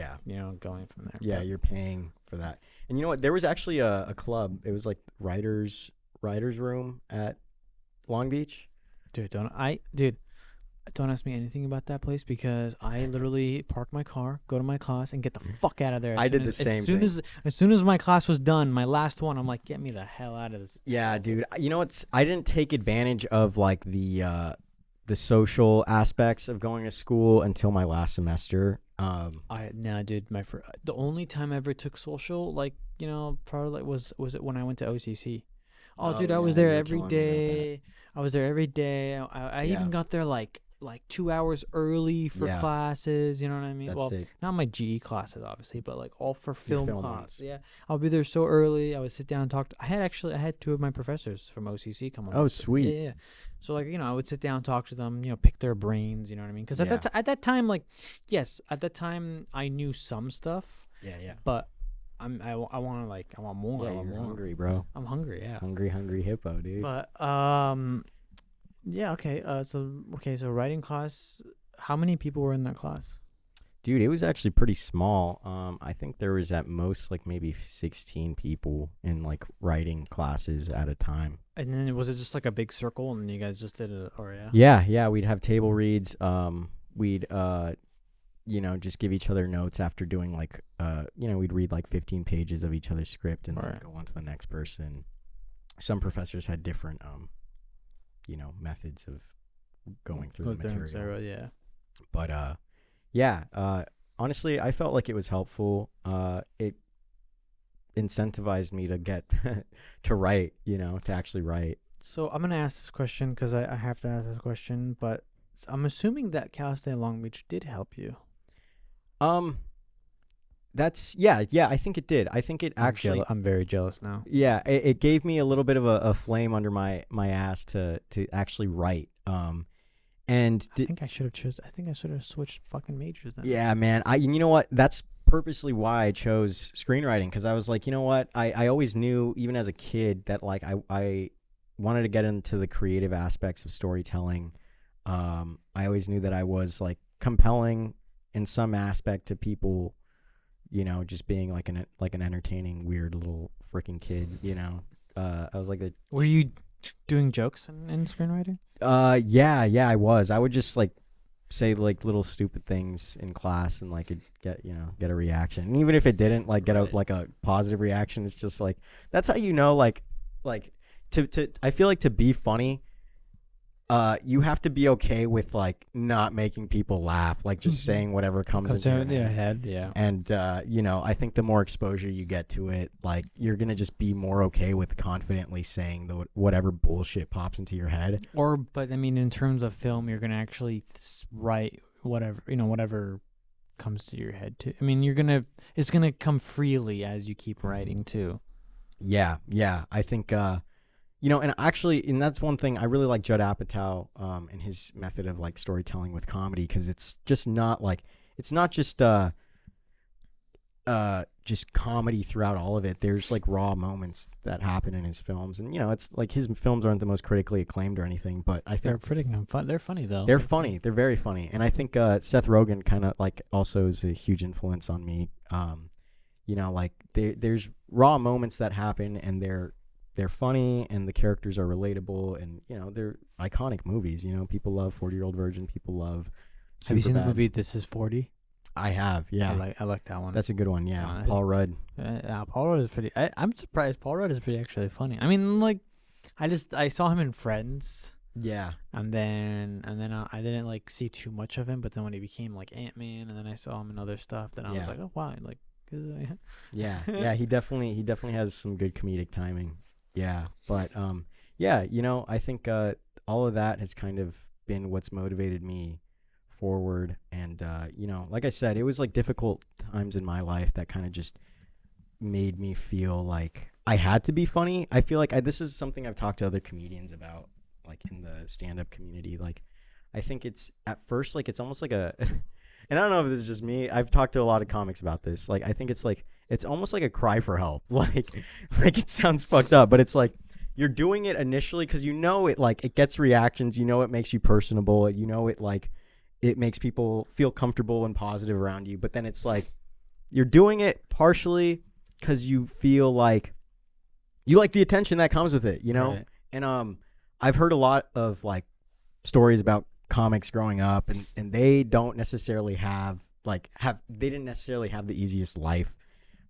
going from there. Yeah, you're paying for that. And you know what? There was actually a club. It was like writers room at Long Beach. Dude, don't ask me anything about that place because I literally park my car, go to my class, and get the fuck out of there. I did the same thing. As soon as my class was done, my last one, I'm like, get me the hell out of this. Yeah, dude. You know what's? I didn't take advantage of like the social aspects of going to school until my last semester. Dude. The only time I ever took social, probably was it when I went to OCC. Oh, dude, I was there every day. I even got there like 2 hours early for classes. You know what I mean? That's well, sick. not my GE classes, obviously, but like all for film class. Ones. Yeah, I'll be there so early. I would sit down and talk. I had two of my professors from OCC come on. Oh, sweet. Yeah. So I would sit down and talk to them. Pick their brains. You know what I mean? Because at that time, at that time I knew some stuff. Yeah. But I want more. Yeah, you're hungry, bro. I'm hungry. Yeah. Hungry hippo, dude. But yeah. Okay. So writing class. How many people were in that class? Dude, it was actually pretty small. I think there was at most like maybe 16 people in like writing classes at a time. And then was it just like a big circle, and you guys just did it, or Yeah. We'd have table reads. We'd just give each other notes after doing like we'd read like 15 pages of each other's script and then go on to the next person. Some professors had different methods of going through the material. Yeah. But honestly, I felt like it was helpful. It incentivized me to get to write, to actually write. So I'm gonna ask this question because I have to ask this question, but I'm assuming that Cal State Long Beach did help you. That's I think it did. I think it actually. I'm very jealous now. Yeah, it gave me a little bit of a flame under my ass to actually write. And I think I should have switched fucking majors then. Yeah, man. You know what? That's purposely why I chose screenwriting, because I was like, you know what? I always knew, even as a kid, that like I wanted to get into the creative aspects of storytelling. I always knew that I was like compelling in some aspect to people, just being like an entertaining, weird little freaking kid. I was like the. Were you doing jokes in screenwriting? Yeah, I was. I would just like say like little stupid things in class and like it get a reaction, and even if it didn't like get a positive reaction, it's just like that's how like to I feel like to be funny, you have to be okay with like not making people laugh, like just saying whatever comes into your head. Yeah. And I think the more exposure you get to it, like you're gonna just be more okay with confidently saying whatever bullshit pops into your head. But I mean, in terms of film, you're gonna actually write whatever comes to your head too. I mean, it's gonna come freely as you keep writing too. Yeah, I think. And that's one thing I really like Judd Apatow and his method of like storytelling with comedy, because it's just not like just comedy throughout all of it. There's like raw moments that happen in his films, and it's like his films aren't the most critically acclaimed or anything, but I think they're pretty fun. They're funny though. They're funny. They're very funny, and I think Seth Rogen kind of like also is a huge influence on me. Like there's raw moments that happen, and they're funny, and the characters are relatable, and they're iconic movies. People love 40-Year-Old Virgin. People love Superbad. Have you seen the movie This Is 40? I have, yeah. I like that one. That's a good one, yeah. Paul Rudd. Paul Rudd is pretty. I'm surprised. Paul Rudd is pretty actually funny. I mean, like, I saw him in Friends. Yeah. And then I didn't like see too much of him, but then when he became like Ant-Man, and then I saw him in other stuff, then I was like, oh wow, like. Yeah. He definitely has some good comedic timing. Yeah, but I think all of that has kind of been what's motivated me forward, and like I said, it was like difficult times in my life that kind of just made me feel like I had to be funny. I feel like this is something I've talked to other comedians about, like in the stand-up community. Like, I think it's at first like it's almost like a, and I don't know if this is just me. I've talked to a lot of comics about this. Like, I think it's like. It's almost like a cry for help. Like it sounds fucked up, but it's like you're doing it initially because it like it gets reactions. It makes you personable. It like it makes people feel comfortable and positive around you. But then it's like you're doing it partially because you feel like you like the attention that comes with it. Right. And I've heard a lot of like stories about comics growing up, and they don't necessarily they didn't necessarily have the easiest life.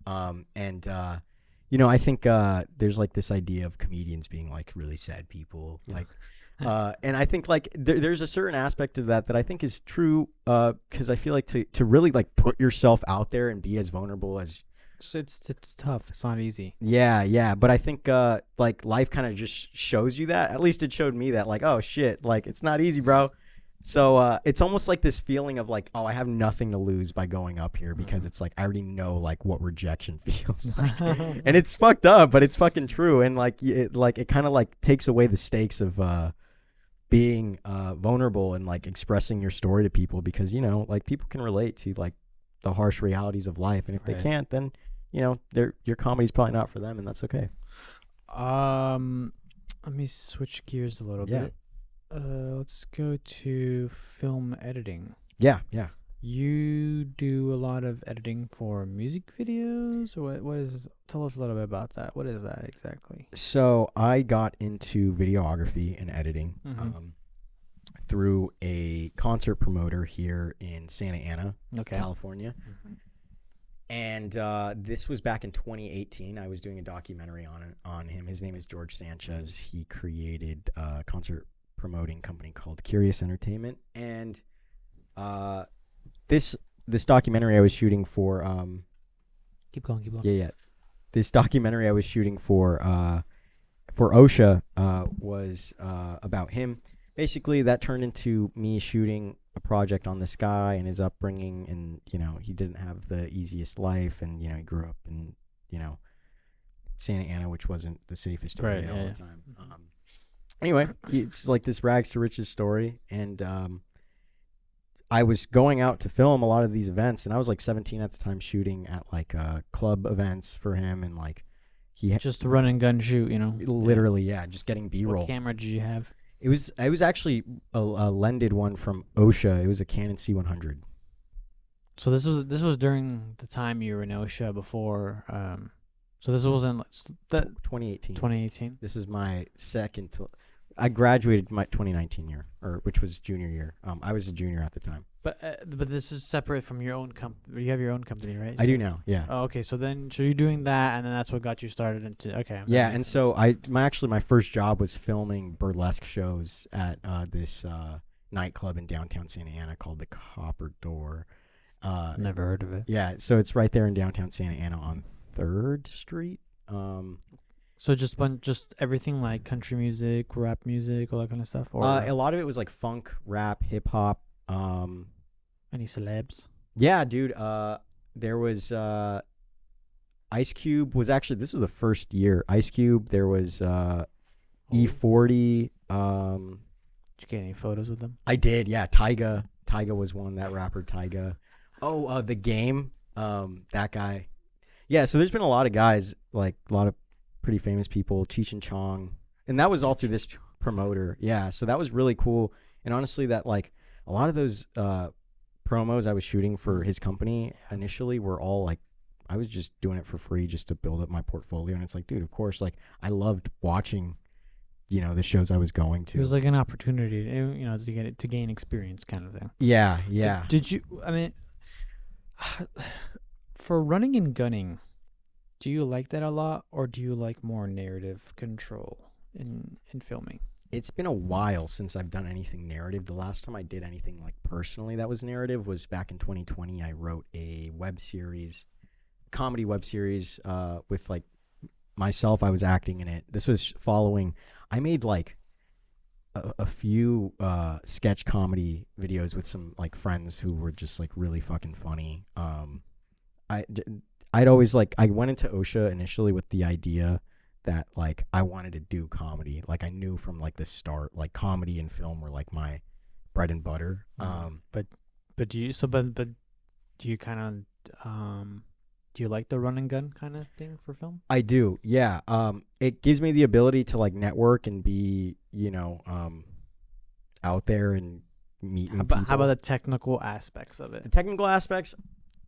I think there's like this idea of comedians being like really sad people, like, and I think like there's a certain aspect of that I think is true, because I feel like to really like put yourself out there and be as vulnerable as it's tough. It's not easy. Yeah, but I think like life kind of just shows you that. At least it showed me that, like, oh shit, like it's not easy, bro. So it's almost like this feeling of like, oh, I have nothing to lose by going up here, because it's like I already know like what rejection feels like, and it's fucked up, but it's fucking true. And like it kind of like takes away the stakes of being vulnerable and like expressing your story to people, because like people can relate to like the harsh realities of life, and if they can't, then your comedy's probably not for them, and that's okay. Let me switch gears a little bit. Let's go to film editing. Yeah. You do a lot of editing for music videos, or what is? Tell us a little bit about that. What is that exactly? So I got into videography and editing through a concert promoter here in Santa Ana, California. Mm-hmm. And this was back in 2018. I was doing a documentary on him. His name is George Sanchez. He created a concert promoting company called Curious Entertainment, and this documentary I was shooting for keep going this documentary I was shooting for OSHA was about him. Basically that turned into me shooting a project on this guy and his upbringing, and he didn't have the easiest life, and he grew up in Santa Ana, which wasn't the safest area all the time. Anyway, it's like this rags to riches story, and I was going out to film a lot of these events, and I was like 17 at the time, shooting at like club events for him, and like just a run and gun shoot, literally, just getting B-roll. What camera did you have? It was actually a lended one from OSHA. It was a Canon C100. So this was during the time you were in OSHA before. So this wasn't that 2018. 2018. This is my second. I graduated my 2019 year, which was junior year. I was a junior at the time. But this is separate from your own company. You have your own company, right? I do now. Yeah. Oh, okay. So you're doing that, and then that's what got you started into. Okay. Yeah, and so my first job was filming burlesque shows at this nightclub in downtown Santa Ana called the Copper Door. Never heard of it. Yeah, so it's right there in downtown Santa Ana on 3rd Street. So just everything like country music, rap music, all that kind of stuff? Or a lot of it was like funk, rap, hip-hop. Any celebs? Yeah, dude. There was Ice Cube was actually, this was the first year. Ice Cube, there was E40. Did you get any photos with them? I did, yeah. Tyga was one, that rapper Tyga. Oh, The Game, that guy. Yeah, so there's been a lot of guys, like a lot of pretty famous people, Cheech and Chong, and that was all through this promoter. Yeah, so that was really cool. And honestly, that like a lot of those promos I was shooting for his company initially were all like, I was just doing it for free just to build up my portfolio. And it's like, dude, of course, like I loved watching, the shows I was going to. It was like an opportunity, to gain experience, kind of thing. Yeah, yeah. Did you? I mean, for running and gunning, do you like that a lot, or do you like more narrative control in filming? It's been a while since I've done anything narrative. The last time I did anything like personally that was narrative was back in 2020. I wrote a comedy web series with like myself. I was acting in it. This was following, I made like a few sketch comedy videos with some like friends who were just like really fucking funny. I'd always like, I went into OSHA initially with the idea that like I wanted to do comedy. Like I knew from like the start, like comedy and film were like my bread and butter. But do you kind of do you like the run and gun kind of thing for film? I do, yeah. It gives me the ability to like network and be, out there and meeting people. How about the technical aspects of it? The technical aspects,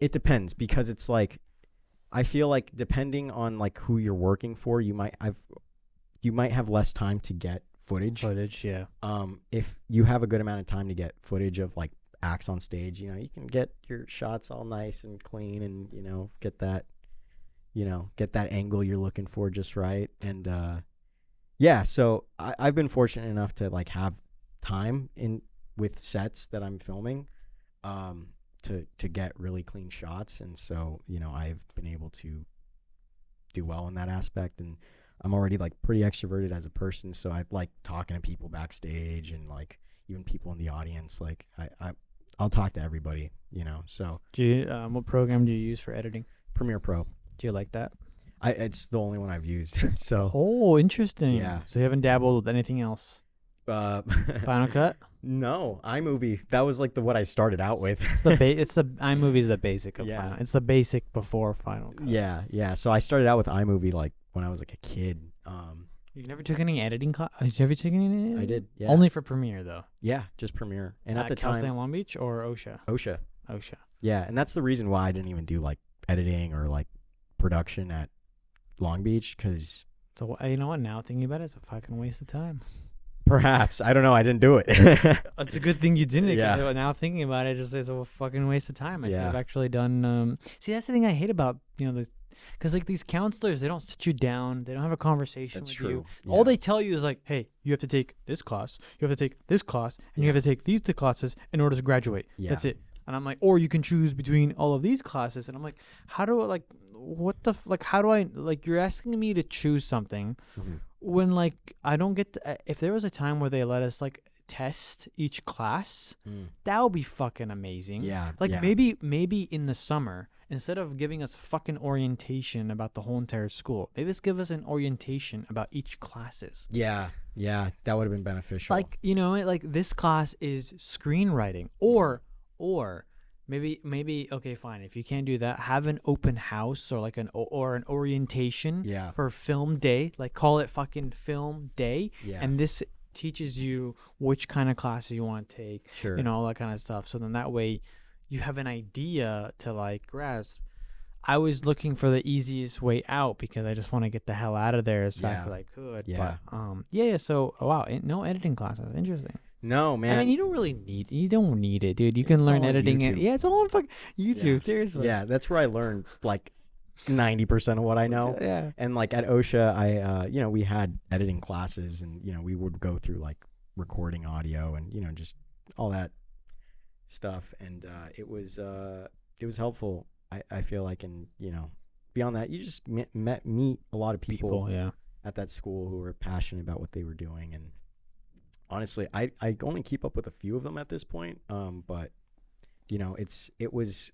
it depends, because it's like, I feel like depending on like who you're working for, you might have less time to get footage. Yeah. If you have a good amount of time to get footage of like acts on stage, you can get your shots all nice and clean, and get that angle you're looking for just right. And yeah, so I've been fortunate enough to like have time with sets that I'm filming, to get really clean shots. And so, I've been able to do well in that aspect. And I'm already like pretty extroverted as a person, so I like talking to people backstage and like even people in the audience. Like I'll talk to everybody, so. Do you, what program do you use for editing? Premiere Pro. Do you like that? It's the only one I've used. So. Oh, interesting. Yeah. So you haven't dabbled with anything else? Final Cut? No, iMovie. That was like what I started out with. It's the iMovie is the basic of Final. It's the basic before Final Cut. Yeah. So I started out with iMovie like when I was like a kid. You never took any editing class? Did you ever take any editing? I did. Yeah. Only for Premiere though. Yeah, just Premiere. And at the Cal time, State Long Beach or OSHA? OSHA. Yeah, and that's the reason why I didn't even do like editing or like production at Long Beach, because. So you know what? Now thinking about it, it's a fucking waste of time. Perhaps. I don't know. I didn't do it. It's a good thing you didn't. Yeah. Now thinking about it, it's a fucking waste of time. I should Yeah. have actually done. See, that's the thing I hate about because like these counselors, they don't sit you down. They don't have a conversation That's with true. you. Yeah. All they tell you is like, hey, you have to take this class, you have to take this class, and you have to take these two classes in order to graduate. Yeah. That's it. And I'm like, or you can choose between all of these classes. And I'm like, how do I how do I you're asking me to choose something. Mm-hmm. When like I don't get if there was a time where they let us like test each class, that would be fucking amazing. Yeah. Like yeah. maybe in the summer, instead of giving us fucking orientation about the whole entire school, maybe just give us an orientation about each classes. Yeah. That would have been beneficial. Like like this class is screenwriting, or maybe okay, fine, if you can't do that, have an open house or like an orientation for film day, like call it fucking film day. And this teaches you which kind of classes you want to take, sure, all that kind of stuff. So then that way you have an idea to like grasp. I was looking for the easiest way out because I just want to get the hell out of there as fast as I could. Yeah. But yeah. So wow, no editing classes. Interesting. No, man. I mean, you don't need it, dude. You can learn editing. Yeah, it's all on fucking YouTube. Yeah. Seriously. Yeah, that's where I learned like 90% of what I know. Yeah. And like at OSHA, I we had editing classes, and we would go through like recording audio and just all that stuff, and it was helpful. I feel like, and beyond that, you just meet a lot of people at that school who were passionate about what they were doing. And honestly, I only keep up with a few of them at this point, but it was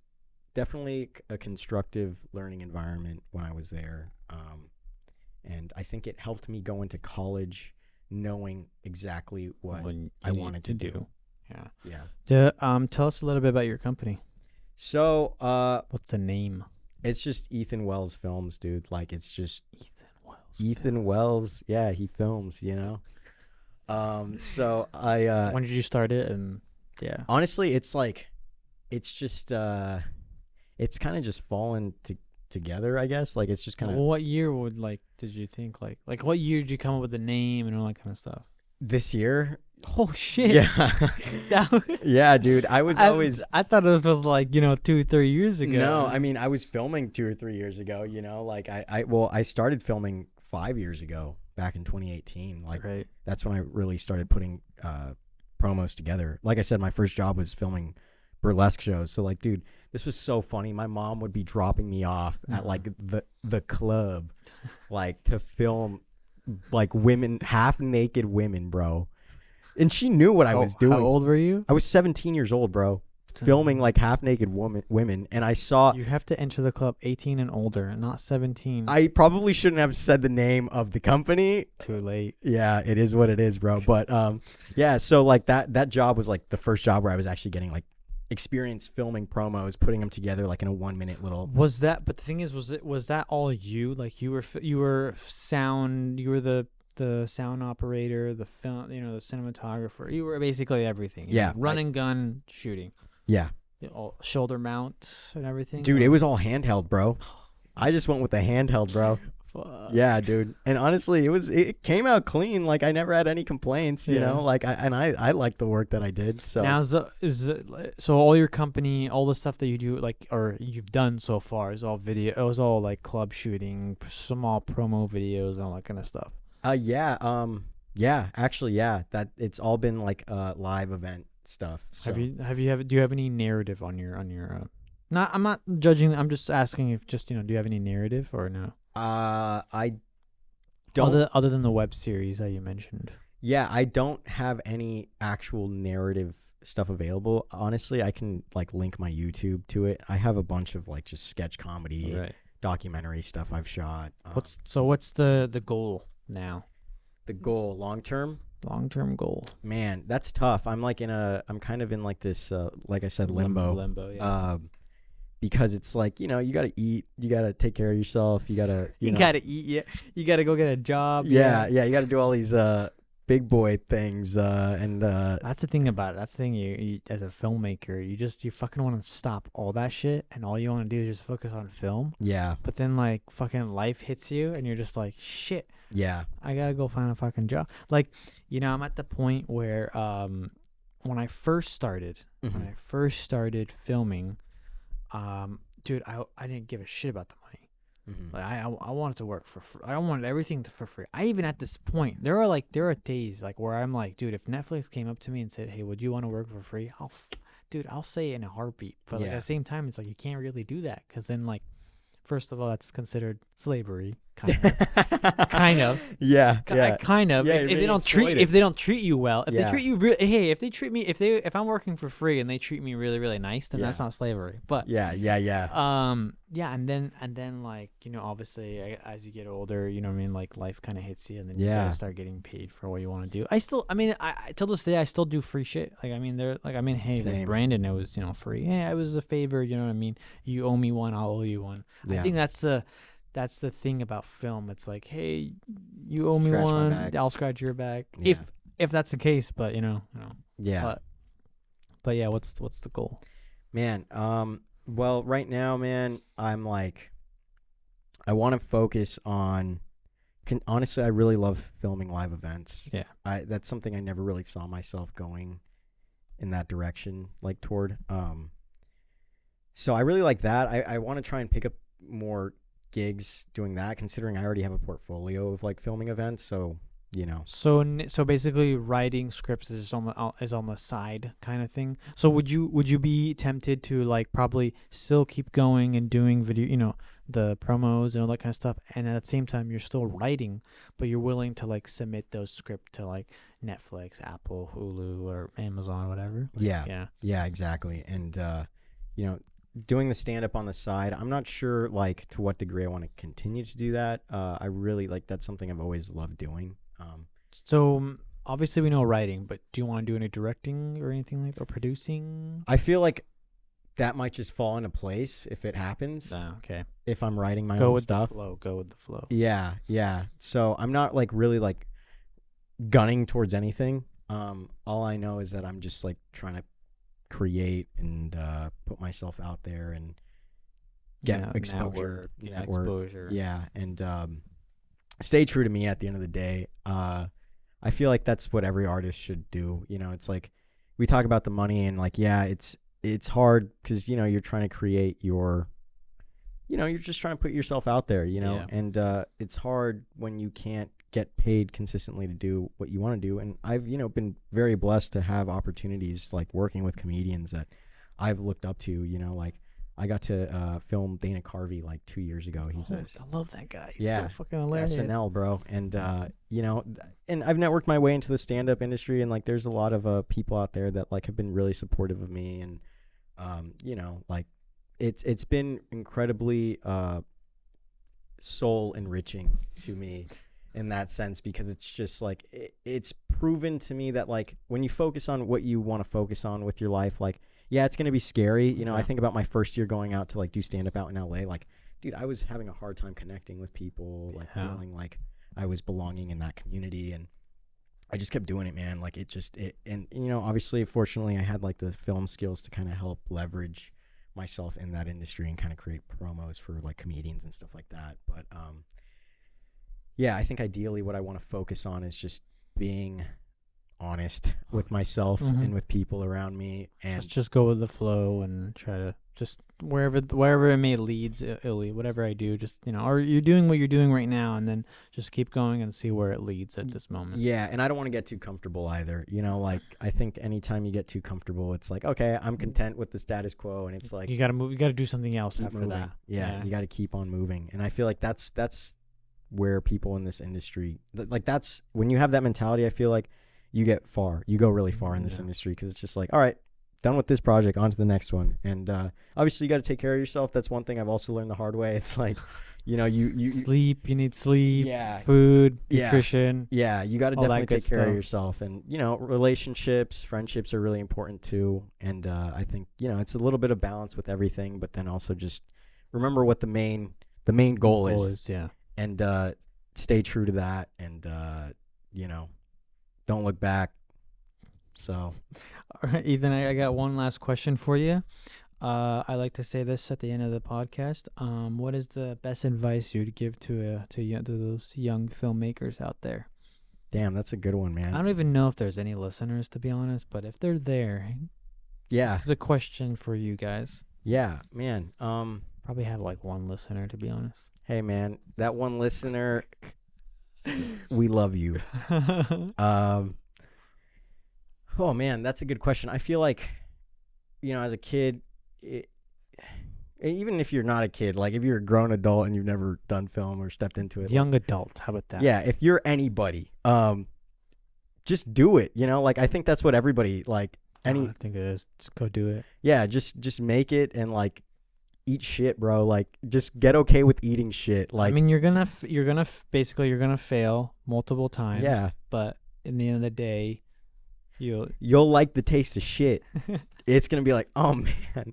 definitely a constructive learning environment when I was there, and I think it helped me go into college knowing exactly what I wanted to do. Yeah. Tell us a little bit about your company. So, what's the name? It's just Ethan Wells Films, dude. Like, it's just Ethan Wells. Yeah, he films, So I when did you start it? And yeah, honestly, it's like, it's just it's kind of just fallen together, I guess. Like, it's just kind of. What year did you think like what year did you come up with the name and all that kind of stuff? This year. Oh shit! Yeah, yeah, dude. I thought it was like 2-3 years ago. No, I mean I was filming 2 or 3 years ago. Like I started filming 5 years ago, back in 2018. Like that's when I really started putting promos together. Like I said, my first job was filming burlesque shows. So like, dude, this was so funny. My mom would be dropping me off at like the club, like to film like women, half naked women, bro. And she knew what I was doing. How old were you? I was 17 years old, bro. Filming like half naked women, and I saw. You have to enter the club 18 and older, not 17. I probably shouldn't have said the name of the company. Too late. Yeah, it is what it is, bro. But yeah. So like that job was like the first job where I was actually getting like experience filming promos, putting them together like in a 1 minute little. Was that? But the thing is, was that all you? Like you were sound. You were the sound operator, the film, the cinematographer. You were basically everything. Run and gun shooting. Yeah. All shoulder mount and everything. Dude, it was all handheld, bro. I just went with the handheld, bro. Fuck. Yeah, dude. And honestly, it came out clean. Like I never had any complaints, you know. Like I liked the work that I did. So now so all your company, all the stuff that you do, like, or you've done so far, is all video. It was all like club shooting, small promo videos, and all that kind of stuff. Actually, that it's all been like live event stuff. So. Do you have any narrative on your not, I'm not judging, I'm just asking if just, do you have any narrative or no? I don't. Other than the web series that you mentioned. Yeah, I don't have any actual narrative stuff available. Honestly, I can like link my YouTube to it. I have a bunch of like just sketch comedy, documentary stuff I've shot. What's the goal now? The goal, long-term goal. Man, that's tough. I'm kind of in like this, like I said, limbo. Yeah. Because it's like, you gotta eat, you gotta take care of yourself, you gotta, you gotta eat, yeah. You gotta go get a job. Yeah, you gotta do all these big boy things, and that's the thing about it. That's the thing. You as a filmmaker, you fucking want to stop all that shit, and all you want to do is just focus on film. Yeah. But then like fucking life hits you, and you're just like, shit. Yeah. I gotta go find a fucking job. Like, I'm at the point where when I first started filming, dude, I didn't give a shit about the money. Mm-hmm. Like I wanted to work for free. I wanted everything for free. I even at this point, there are days like where I'm like, dude, if Netflix came up to me and said, hey, would you want to work for free? I'll say it in a heartbeat. But like, at the same time, it's like you can't really do that, because then like, first of all, that's considered slavery, kind of. Yeah. Kind of. Yeah, if they don't treat you well, if they treat you if I'm working for free and they treat me really, really nice, then that's not slavery. But yeah. and then like, obviously as you get older, like life kind of hits you, and then you gotta start getting paid for what you want to do. I till this day I still do free shit. Like hey, like Brandon, it was free. Yeah, it was a favor. You know what I mean? You owe me one, I'll owe you one. Yeah. I think that's the thing about film. It's like, hey, you owe me one, I'll scratch your back. Yeah. If that's the case, but Yeah. But yeah, what's the goal? Man, Well, right now, man, I'm like, I want to focus on. Honestly, I really love filming live events. Yeah. That's something I never really saw myself going in that direction, like toward. So I really like that. I want to try and pick up more gigs doing that, considering I already have a portfolio of like filming events. So So basically, writing scripts is on the side kind of thing. So would you be tempted to like probably still keep going and doing video, the promos and all that kind of stuff, and at the same time you're still writing, but you're willing to like submit those scripts to like Netflix, Apple, Hulu, or Amazon, whatever. Yeah, exactly. And you know, doing the stand up on the side, I'm not sure like to what degree I want to continue to do that. I really like that's something I've always loved doing. So obviously we know writing, but do you want to do any directing or anything like that, or producing? I feel like that might just fall into place if it happens. Okay. If I'm writing my Go own with stuff. Go with the flow. Yeah. So I'm not like really like gunning towards anything. All I know is that I'm just like trying to create and put myself out there and get exposure. Exposure. Yeah, and stay true to me at the end of the day. I feel like that's what every artist should do. It's like we talk about the money and like, yeah, it's hard because, you're trying to create your, you're just trying to put yourself out there, and it's hard when you can't get paid consistently to do what you want to do. And I've, been very blessed to have opportunities like working with comedians that I've looked up to, like I got to film Dana Carvey like 2 years ago. I love that guy. He's so fucking hilarious. SNL, bro. And, and I've networked my way into the stand-up industry. And like, there's a lot of people out there that like have been really supportive of me. And, like it's been incredibly soul enriching to me in that sense, because it's just like, it's proven to me that like when you focus on what you want to focus on with your life, like, yeah, it's going to be scary. I think about my first year going out to like do stand up out in LA. Like, dude, I was having a hard time connecting with people, like feeling like I was belonging in that community. And I just kept doing it, man. Like and obviously, fortunately I had like the film skills to kind of help leverage myself in that industry and kind of create promos for like comedians and stuff like that. But, yeah, I think ideally what I want to focus on is just being honest with myself and with people around me, and just go with the flow and try to just wherever it may leads, whatever I do, just or you're doing what you're doing right now, and then just keep going and see where it leads at this moment. Yeah, and I don't want to get too comfortable either. Like I think anytime you get too comfortable, it's like, okay, I'm content with the status quo, and it's like you gotta move, you gotta do something else after moving. that. Yeah, you got to keep on moving, and I feel like that's where people in this industry, like that's when you have that mentality, I feel like you go really far in this industry, because it's just like, all right, done with this project, on to the next one. And obviously you got to take care of yourself. That's one thing I've also learned the hard way. It's like, you need sleep, food, nutrition. Yeah, you got to definitely take care of yourself. And relationships, friendships are really important too. And I think it's a little bit of balance with everything, but then also just remember what the main goal is. Yeah. And stay true to that, and don't look back. So, all right, Ethan, I got one last question for you. I like to say this at the end of the podcast. What is the best advice you'd give to those young filmmakers out there? Damn, that's a good one, man. I don't even know if there's any listeners, to be honest, but if they're there, this is a question for you guys. Yeah, man. Probably have like one listener, to be honest. Hey, man, that one listener, we love you. Oh man, that's a good question. I feel like, as a kid, even if you're not a kid, like if you're a grown adult and you've never done film or stepped into it, young adult, how about that? Yeah, if you're anybody, just do it. Like I think that's what everybody like. I think it is. Just go do it. Yeah, just make it, and like eat shit, bro. Like just get okay with eating shit. Like, I mean, you're gonna fail multiple times. Yeah, but in the end of the day, you'll like the taste of shit. It's gonna be like, oh man,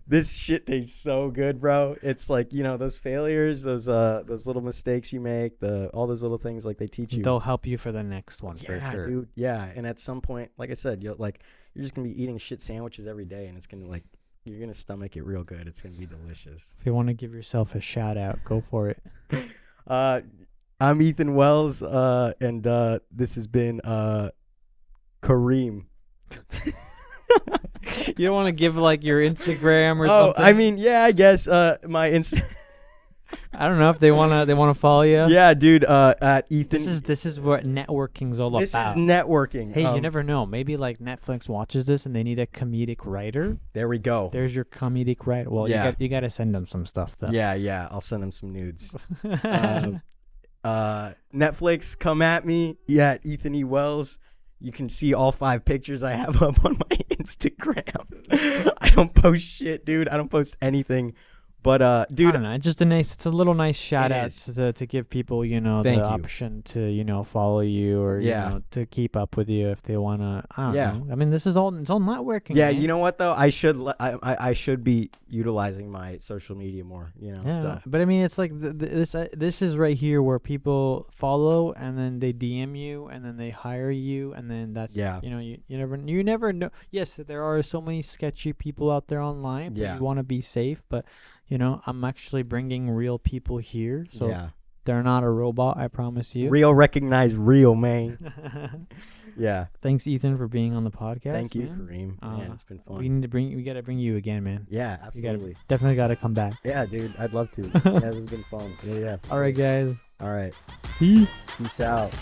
this shit tastes so good, bro. It's like, those failures, those little mistakes you make, all those little things, like they teach you. They'll help you for the next one, for sure, dude. Yeah, and at some point, like I said, you're just gonna be eating shit sandwiches every day, and it's gonna like You're gonna stomach it real good. It's gonna be delicious. If you want to give yourself a shout out, go for it. I'm Ethan Wells, and this has been Kareem. You don't want to give like your Instagram or something? I mean, yeah, I guess my I don't know if they wanna follow you. Yeah, dude. At Ethan. This is what networking's all This about. is networking. Hey, you never know. Maybe like Netflix watches this and they need a comedic writer. There we go. There's your comedic writer. Well, Yeah. you got to send them some stuff though. Yeah. I'll send them some nudes. Netflix, come at me. Yeah, at Ethan E. Wells. You can see all 5 pictures I have up on my Instagram. I don't post shit, dude. I don't post anything. But dude, I don't know. It's a little nice shout out to give people, the option to, follow you or to keep up with you if they wanna. I don't know. I mean, it's all networking. Yeah, man. you know what though? I should be utilizing my social media more. Yeah, so. but I mean, it's like this is right here where people follow and then they DM you and then they hire you and then that's you never know. Yes, there are so many sketchy people out there online. But you want to be safe, but. I'm actually bringing real people here, so they're not a robot. I promise you. Real recognize real, man. Yeah. Thanks, Ethan, for being on the podcast. Thank you, Kareem. Man, it's been fun. We gotta bring you again, man. Yeah, absolutely. Definitely gotta come back. Yeah, dude, I'd love to. Yeah, this has been fun. Yeah. All right, guys. All right. Peace Out.